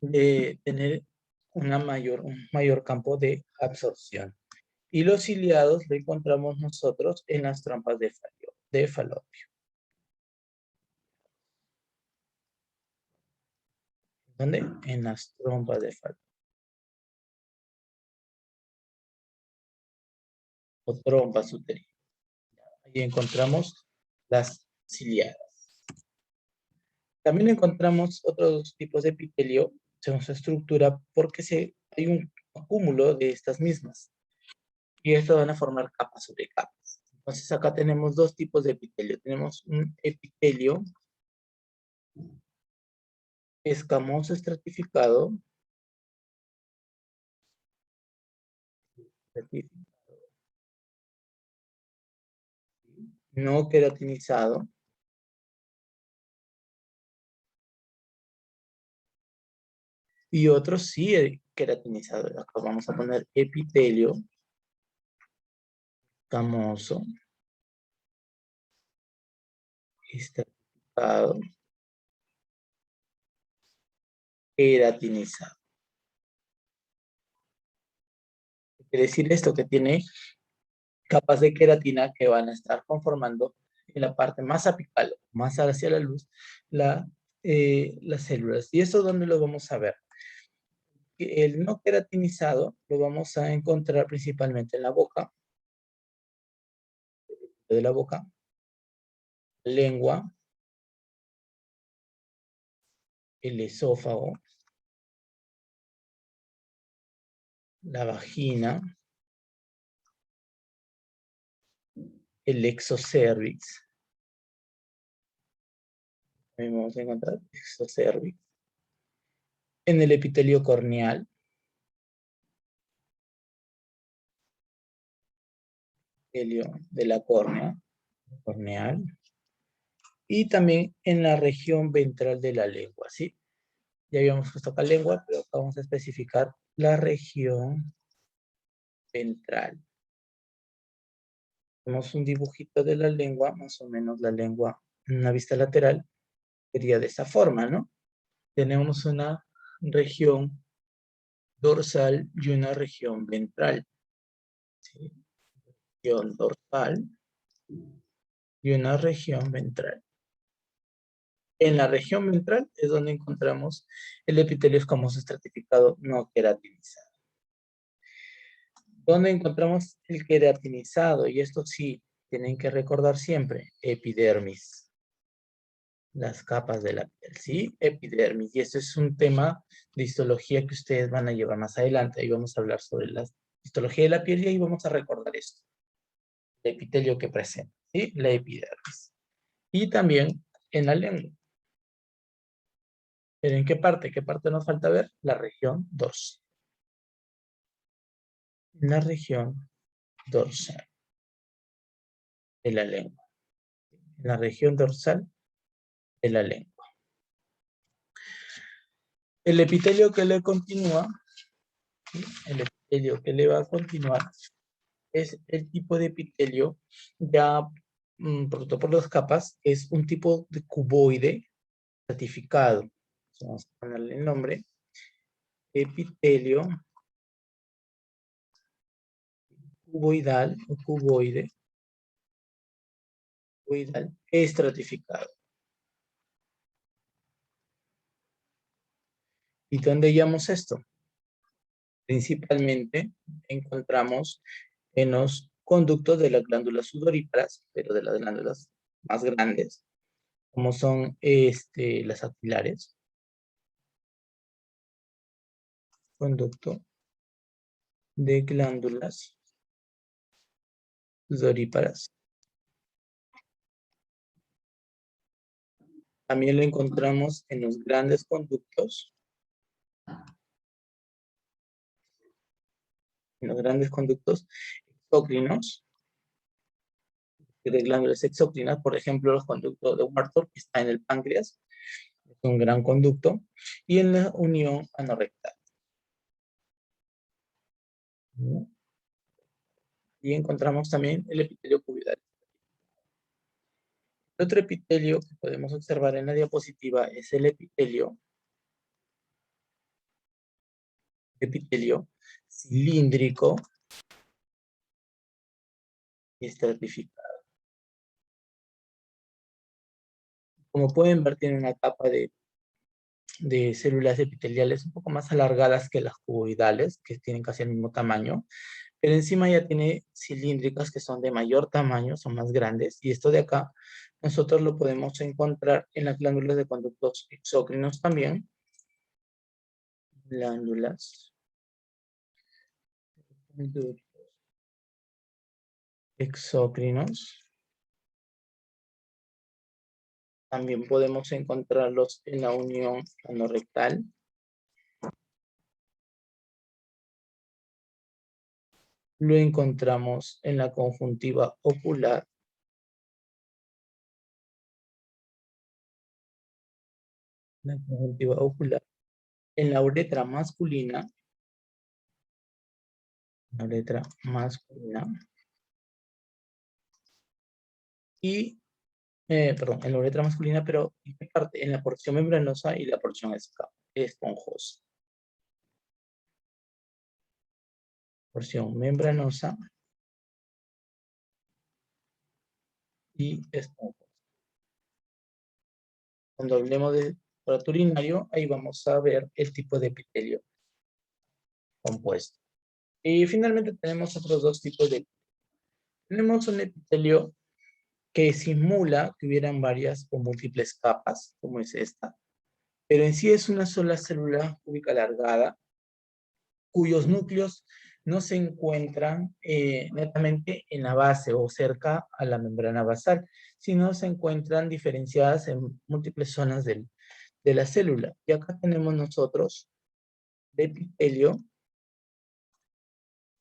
tener un mayor campo de absorción. Y los ciliados lo encontramos nosotros en las trompas de Falopio. ¿Dónde? En las trompas de Falopio. O trompas uterinas. Ahí encontramos las ciliadas. También encontramos otros tipos de epitelio según su estructura porque hay un acúmulo de estas mismas. Y estas van a formar capas sobre capas. Entonces acá tenemos dos tipos de epitelio. Tenemos un epitelio escamoso estratificado, no queratinizado, y otros sí queratinizado. Acá vamos a poner epitelio escamoso estratificado, queratinizado. Quiere decir esto que tiene capas de queratina que van a estar conformando en la parte más apical, más hacia la luz, las células. ¿Y esto dónde lo vamos a ver? El no queratinizado lo vamos a encontrar principalmente en la boca, lengua, el esófago, la vagina, el exocervix. Vamos a encontrar exocervix. En el epitelio corneal, epitelio de la córnea, corneal, y también en la región ventral de la lengua, ¿sí? Ya habíamos puesto acá lengua, pero vamos a especificar la región ventral. Tenemos un dibujito de la lengua, más o menos la lengua en una vista lateral, sería de esta forma, ¿no? Tenemos una región dorsal y una región ventral. ¿Sí? Región dorsal y una región ventral. En la región ventral es donde encontramos el epitelio escamoso estratificado no queratinizado. ¿Dónde encontramos el queratinizado? Y esto sí, tienen que recordar siempre, epidermis. Las capas de la piel, ¿sí? Epidermis. Y esto es un tema de histología que ustedes van a llevar más adelante. Ahí vamos a hablar sobre la histología de la piel y ahí vamos a recordar esto. El epitelio que presenta, ¿sí? La epidermis. Y también en la lengua. ¿Pero en qué parte? ¿Qué parte nos falta ver? La región dorsal. La región dorsal de la lengua. En la región dorsal de la lengua. El epitelio que le continúa, ¿sí? El epitelio que le va a continuar es el tipo de epitelio ya producto por las capas, es un tipo de cuboide estratificado. Vamos a ponerle el nombre. Epitelio cuboidal o cuboide estratificado. ¿Y dónde hallamos esto? Principalmente encontramos en los conductos de las glándulas sudoríparas, pero de las glándulas más grandes, como son las axilares. Conducto de glándulas sudoríparas. También lo encontramos en los grandes conductos. En los grandes conductos exócrinos, de glándulas exócrinas, por ejemplo, los conductos de Wartburg, que está en el páncreas, es un gran conducto, y en la unión anorrectal. Y encontramos también el epitelio cuboidal. El otro epitelio que podemos observar en la diapositiva es el epitelio cilíndrico y estratificado. Como pueden ver, tiene una capa de células epiteliales un poco más alargadas que las cuboidales, que tienen casi el mismo tamaño, pero encima ya tiene cilíndricas que son de mayor tamaño, son más grandes, y esto de acá nosotros lo podemos encontrar en las glándulas de conductos exócrinos también. Glándulas exócrinos. También podemos encontrarlos en la unión anorrectal. Lo encontramos en la conjuntiva ocular. La conjuntiva ocular. En la uretra masculina. La uretra masculina. Y, perdón, en la uretra masculina, pero en la porción membranosa y la porción esponjosa. Porción membranosa y esponjosa. Cuando hablemos de tracto urinario, ahí vamos a ver el tipo de epitelio compuesto. Y finalmente tenemos otros dos tipos de epitelio. Tenemos un epitelio que simula que hubieran varias o múltiples capas, como es esta, pero en sí es una sola célula cúbica alargada, cuyos núcleos no se encuentran netamente en la base o cerca a la membrana basal, sino se encuentran diferenciadas en múltiples zonas de la célula. Y acá tenemos nosotros el epitelio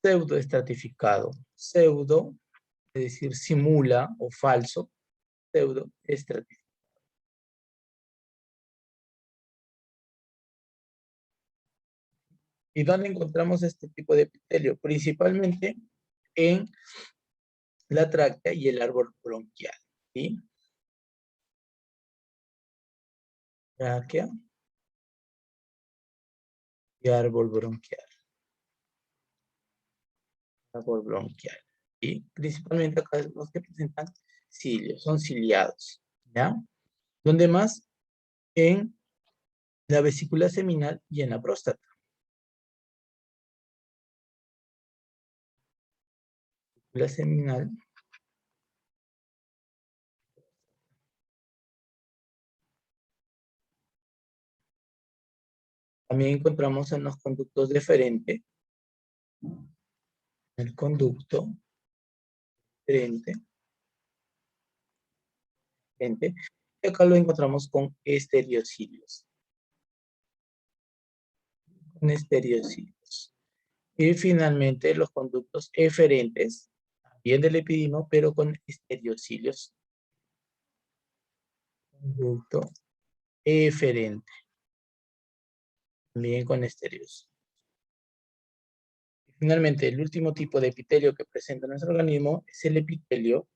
pseudoestratificado. Pseudo, es decir, simula o falso, pseudoestratificado. ¿Y dónde encontramos este tipo de epitelio? Principalmente en la tráquea y el árbol bronquial. ¿Sí? Tráquea y árbol bronquial. Árbol bronquial. Y principalmente acá los que presentan cilios, son ciliados. ¿Ya? ¿Dónde más? En la vesícula seminal y en la próstata. La seminal. También encontramos en los conductos deferentes. El conducto deferente. Y acá lo encontramos con estereocilios. Con estereocilios. Y finalmente los conductos eferentes, también del epidimo, pero con estereocilios. Conducto eferente. También con estereocilios. Finalmente, el último tipo de epitelio que presenta nuestro organismo es el epitelio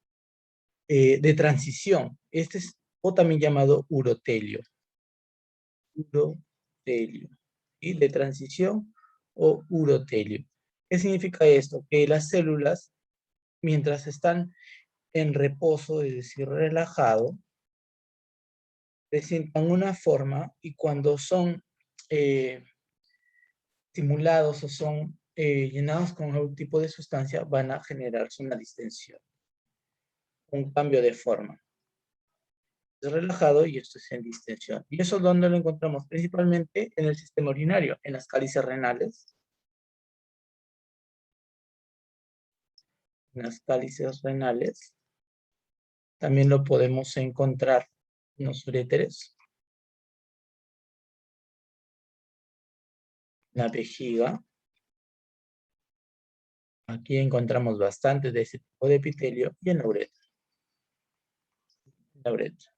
de transición. Este es o también llamado urotelio. Urotelio. ¿Sí? De transición o urotelio. ¿Qué significa esto? Que las células, mientras están en reposo, es decir, relajado, presentan una forma y cuando son estimulados o son llenados con algún tipo de sustancia, van a generarse una distensión, un cambio de forma. Es relajado y esto es en distensión. ¿Y eso dónde lo encontramos? Principalmente en el sistema urinario, en las cálices renales. En las cálices renales. También lo podemos encontrar en los uréteres. La vejiga. Aquí encontramos bastante de ese tipo de epitelio y en la uretra. La uretra.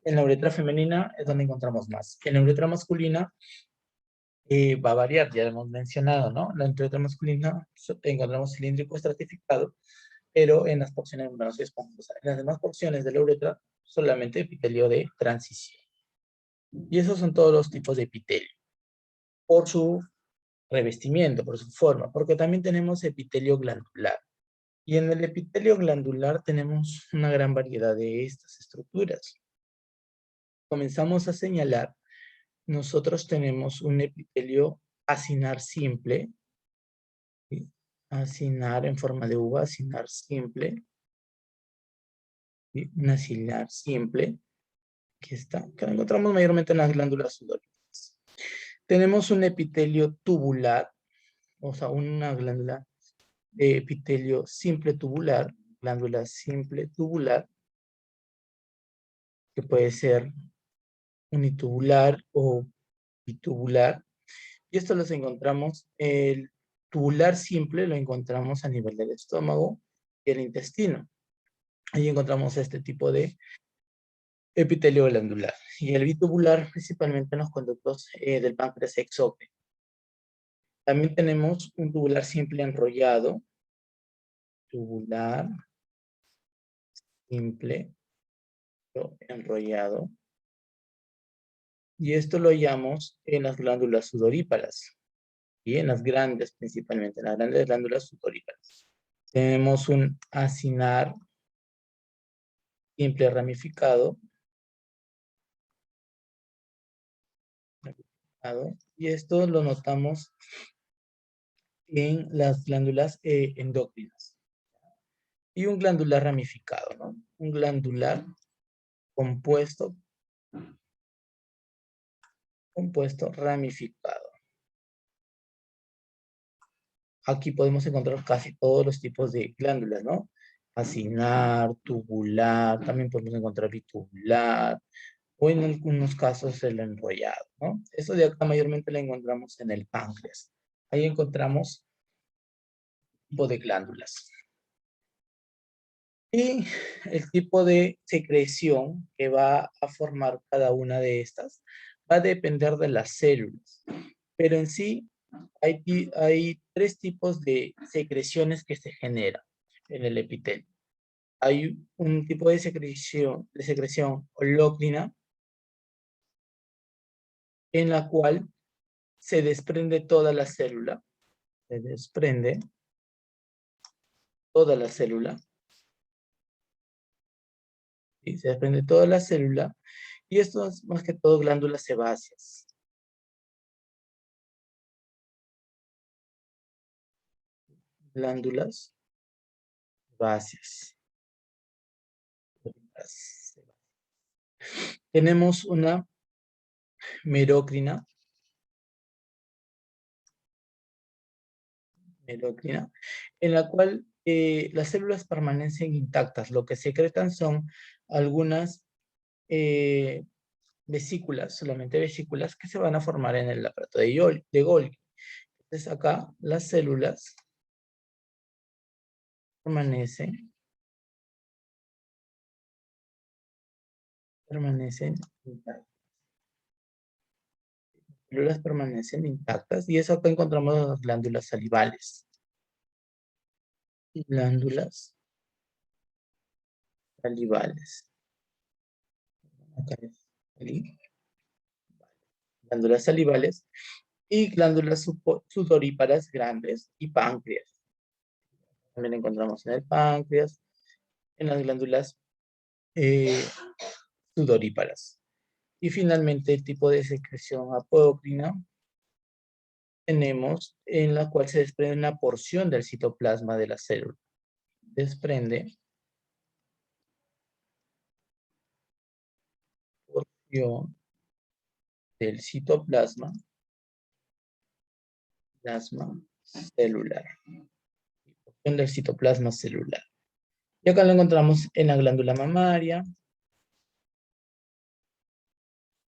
En la uretra femenina es donde encontramos más. En la uretra masculina va a variar, ya lo hemos mencionado, ¿no? La uretra masculina encontramos cilíndrico estratificado, pero en las porciones menos esponjosas. En las demás porciones de la uretra, solamente epitelio de transición. Y esos son todos los tipos de epitelio. Por su revestimiento, por su forma, porque también tenemos epitelio glandular. Y en el epitelio glandular tenemos una gran variedad de estas estructuras. Comenzamos a señalar, nosotros tenemos un epitelio acinar simple, ¿sí? Acinar en forma de uva, acinar simple, ¿sí? Un acinar simple, que lo encontramos mayormente en las glándulas sudoríparas. Tenemos un epitelio tubular, o sea, una glándula de epitelio simple tubular, glándula simple tubular, que puede ser unitubular o bitubular. Y esto los encontramos, el tubular simple lo encontramos a nivel del estómago y el intestino. Ahí encontramos este tipo de epitelio glandular. Y el bitubular principalmente en los conductos del páncreas exócrino. También tenemos un tubular simple enrollado. Tubular simple enrollado. Y esto lo hallamos en las glándulas sudoríparas. Y en las grandes principalmente, en las grandes glándulas sudoríparas. Tenemos un acinar simple ramificado. Y esto lo notamos en las glándulas endócrinas. Y un glandular ramificado, ¿no? Un glandular compuesto ramificado. Aquí podemos encontrar casi todos los tipos de glándulas, ¿no? Acinar, tubular, también podemos encontrar bitubular, o en algunos casos el enrollado, ¿no? Eso de acá mayormente lo encontramos en el páncreas. Ahí encontramos tipo de glándulas. Y el tipo de secreción que va a formar cada una de estas va a depender de las células. Pero en sí hay tres tipos de secreciones que se generan en el epitelio. Hay un tipo de secreción holócrina, en la cual se desprende toda la célula. Se desprende toda la célula. ¿Sí? Se desprende toda la célula. Y esto es más que todo glándulas sebáceas. Glándulas sebáceas. Tenemos una merócrina. En la cual las células permanecen intactas. Lo que secretan son algunas vesículas, solamente vesículas, que se van a formar en el aparato de Golgi. Entonces acá las células permanecen intactas. Las células permanecen intactas y eso acá encontramos las glándulas salivales. Glándulas salivales. Acá es glándulas salivales y glándulas sudoríparas grandes y páncreas. También encontramos en el páncreas, en las glándulas sudoríparas. Y finalmente el tipo de secreción apocrina tenemos en la cual se desprende una porción del citoplasma de la célula. Desprende porción del citoplasma celular. Porción del citoplasma celular. Y acá lo encontramos en la glándula mamaria.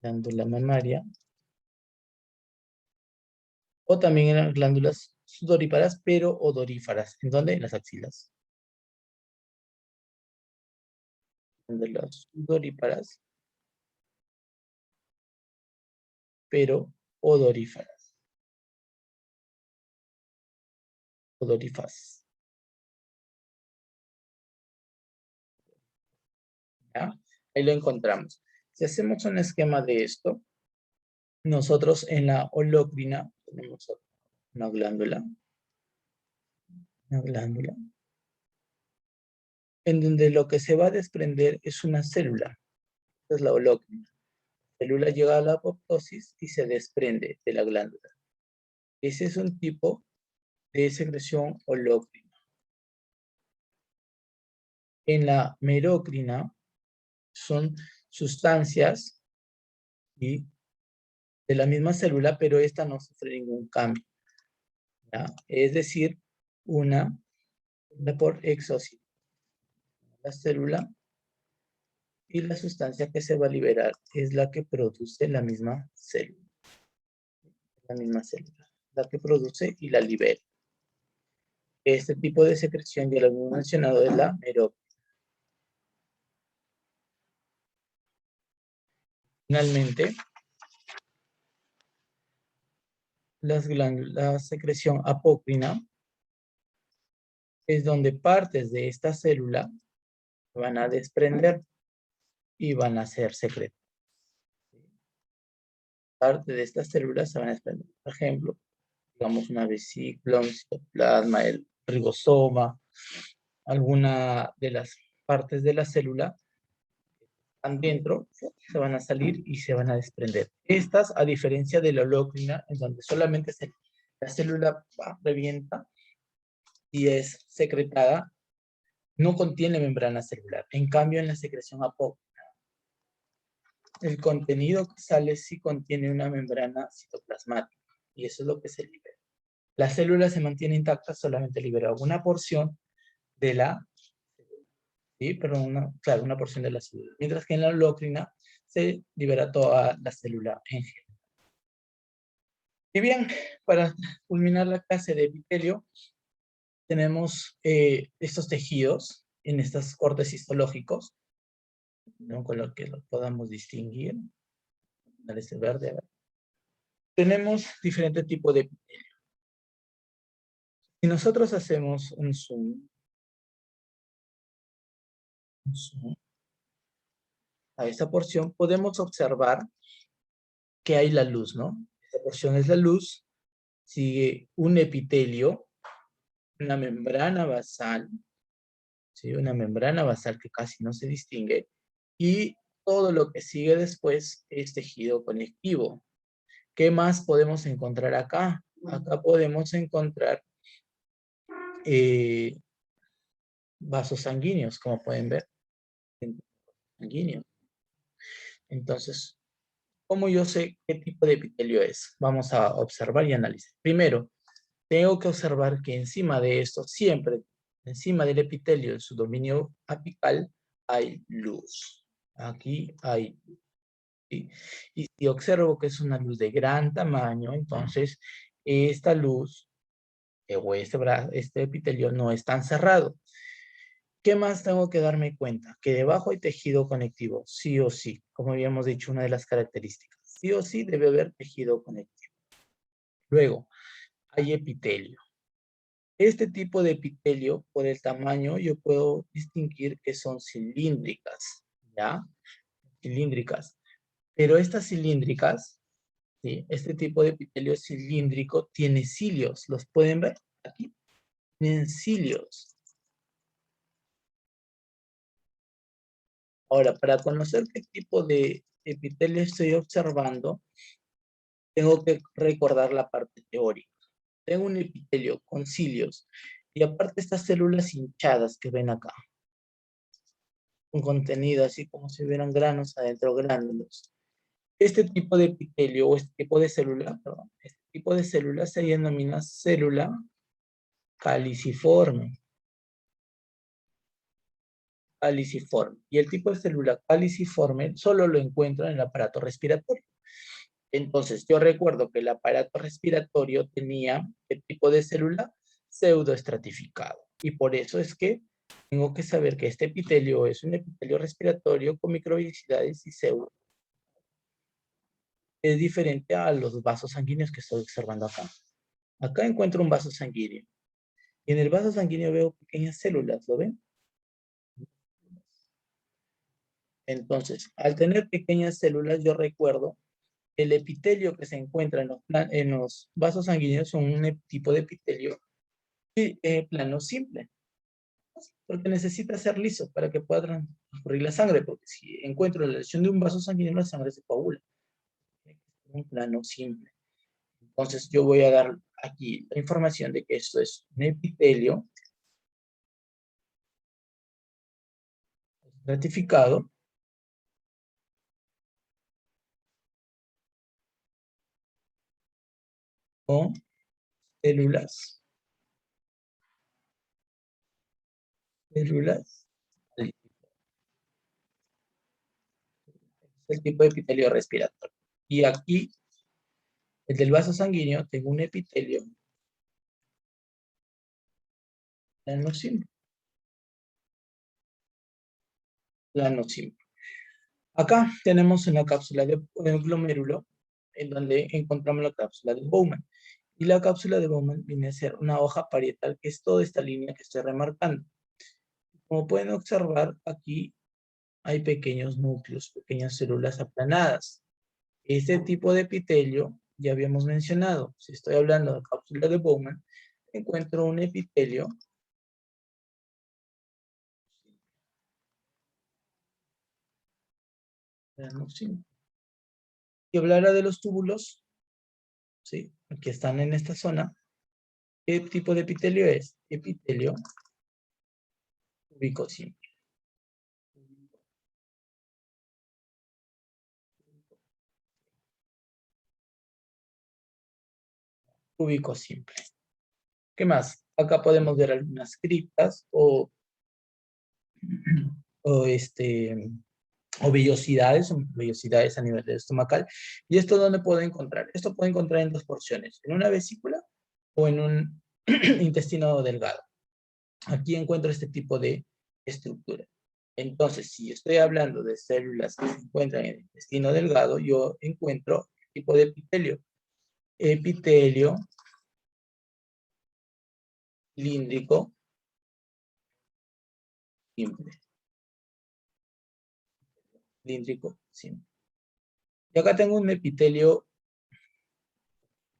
Glándula mamaria. O también en las glándulas sudoríparas, pero odoríferas. ¿En dónde? En las axilas. Glándulas sudoríparas, pero odoríferas. Odoríferas. ¿Ya? Ahí lo encontramos. Si hacemos un esquema de esto, nosotros en la holócrina tenemos una glándula, en donde lo que se va a desprender es una célula. Esta es la holócrina. La célula llega a la apoptosis y se desprende de la glándula. Ese es un tipo de secreción holócrina. En la merócrina son sustancias de la misma célula, pero esta no sufre ningún cambio, ¿ya? Es decir, una por exócito. La célula y la sustancia que se va a liberar es la que produce la misma célula. La que produce y la libera. Este tipo de secreción ya lo hemos mencionado, es la merócrina. Finalmente, la secreción apócrina es donde partes de esta célula van a desprender y van a ser secretas. Parte de estas células se van a desprender. Por ejemplo, digamos una vesícula, un citoplasma, el ribosoma, alguna de las partes de la célula están dentro, se van a salir y se van a desprender. Estas, a diferencia de la holócrina, en donde solamente la célula revienta y es secretada, no contiene membrana celular. En cambio, en la secreción apócrina, el contenido que sale sí contiene una membrana citoplasmática y eso es lo que se libera. La célula se mantiene intacta, solamente libera una porción de la, ¿sí? Pero una porción de la célula. Mientras que en la holócrina se libera toda la célula en general. Y bien, para culminar la clase de epitelio, tenemos estos tejidos en estos cortes histológicos, ¿no? Con lo que lo podamos distinguir. Este verde, a ver. Tenemos diferentes tipos de epitelio. Si nosotros hacemos un zoom a esta porción, podemos observar que hay la luz, ¿no? Esta porción es la luz, sigue un epitelio, una membrana basal, ¿sí? Una membrana basal que casi no se distingue, y todo lo que sigue después es tejido conectivo. ¿Qué más podemos encontrar acá? Acá podemos encontrar vasos sanguíneos, como pueden ver. Sanguíneo. Entonces, ¿cómo yo sé qué tipo de epitelio es? Vamos a observar y analizar. Primero, tengo que observar que encima de esto, siempre encima del epitelio, en su dominio apical, hay luz. Aquí hay luz, ¿sí? Y si observo que es una luz de gran tamaño, entonces esta luz o este epitelio no es tan cerrado. ¿Qué más tengo que darme cuenta? Que debajo hay tejido conectivo, sí o sí. Como habíamos dicho, una de las características. Sí o sí debe haber tejido conectivo. Luego, hay epitelio. Este tipo de epitelio, por el tamaño, yo puedo distinguir que son cilíndricas, ¿ya? Cilíndricas. Pero estas cilíndricas, ¿sí? Este tipo de epitelio cilíndrico tiene cilios. ¿Los pueden ver? Aquí tienen cilios. Ahora, para conocer qué tipo de epitelio estoy observando, tengo que recordar la parte teórica. Tengo un epitelio con cilios y aparte estas células hinchadas que ven acá, un contenido así como si hubieran granos adentro, gránulos. Este tipo de epitelio o este tipo de célula, perdón, este tipo de célula se denomina célula caliciforme. Caliciforme. Y el tipo de célula caliciforme solo lo encuentro en el aparato respiratorio. Entonces, yo recuerdo que el aparato respiratorio tenía el tipo de célula pseudoestratificado. Y por eso es que tengo que saber que este epitelio es un epitelio respiratorio con microvellosidades y pseudo. Es diferente a los vasos sanguíneos que estoy observando acá. Acá encuentro un vaso sanguíneo. Y en el vaso sanguíneo veo pequeñas células, ¿lo ven? Entonces, al tener pequeñas células, yo recuerdo el epitelio que se encuentra en los vasos sanguíneos son un tipo de epitelio plano simple, porque necesita ser liso para que pueda transcurrir la sangre, porque si encuentro la lesión de un vaso sanguíneo, la sangre se coagula. Un plano simple. Entonces yo voy a dar aquí la información de que esto es un epitelio estratificado con células, células, el tipo de epitelio respiratorio. Y aquí, el del vaso sanguíneo, tengo un epitelio plano simple. Plano simple. Acá tenemos una cápsula de glomérulo en donde encontramos la cápsula de Bowman. Y la cápsula de Bowman viene a ser una hoja parietal que es toda esta línea que estoy remarcando. Como pueden observar, aquí hay pequeños núcleos, pequeñas células aplanadas. Este tipo de epitelio ya habíamos mencionado. Si estoy hablando de cápsula de Bowman, encuentro un epitelio y hablará de los túbulos, ¿sí? Que están en esta zona. ¿Qué tipo de epitelio es? Epitelio cúbico simple. Cúbico simple. ¿Qué más? Acá podemos ver algunas criptas o, este, vellosidades a nivel estomacal. ¿Y esto dónde puedo encontrar? Esto puedo encontrar en dos porciones, en una vesícula o en un intestino delgado. Aquí encuentro este tipo de estructura. Entonces, si estoy hablando de células que se encuentran en el intestino delgado, yo encuentro tipo de epitelio. Epitelio cilíndrico simple. Cilíndrico simple. Y acá tengo un epitelio,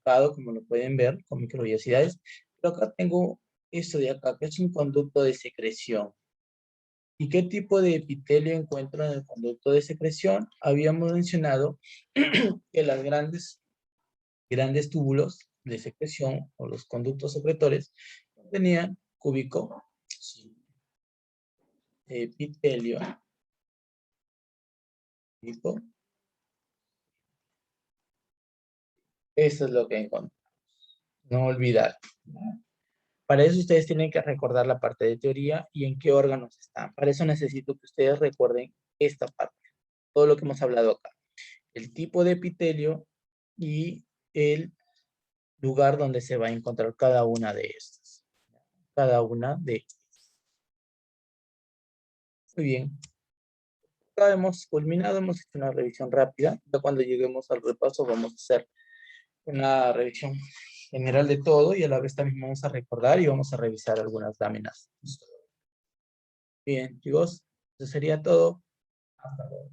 como lo pueden ver, con microvellosidades. Pero acá tengo esto de acá, que es un conducto de secreción. ¿Y qué tipo de epitelio encuentro en el conducto de secreción? Habíamos mencionado que las grandes túbulos de secreción o los conductos secretores tenían cúbico simple. Epitelio cúbico. Eso es lo que encontramos. No olvidar. Para eso ustedes tienen que recordar la parte de teoría y en qué órganos están. Para eso necesito que ustedes recuerden esta parte, todo lo que hemos hablado acá. El tipo de epitelio y el lugar donde se va a encontrar cada una de estas. Cada una de estas. Muy bien. Acá hemos culminado, hemos hecho una revisión rápida. Ya cuando lleguemos al repaso vamos a hacer una revisión general de todo, y a la vez también vamos a recordar y vamos a revisar algunas láminas. Bien, chicos, eso sería todo. Hasta luego.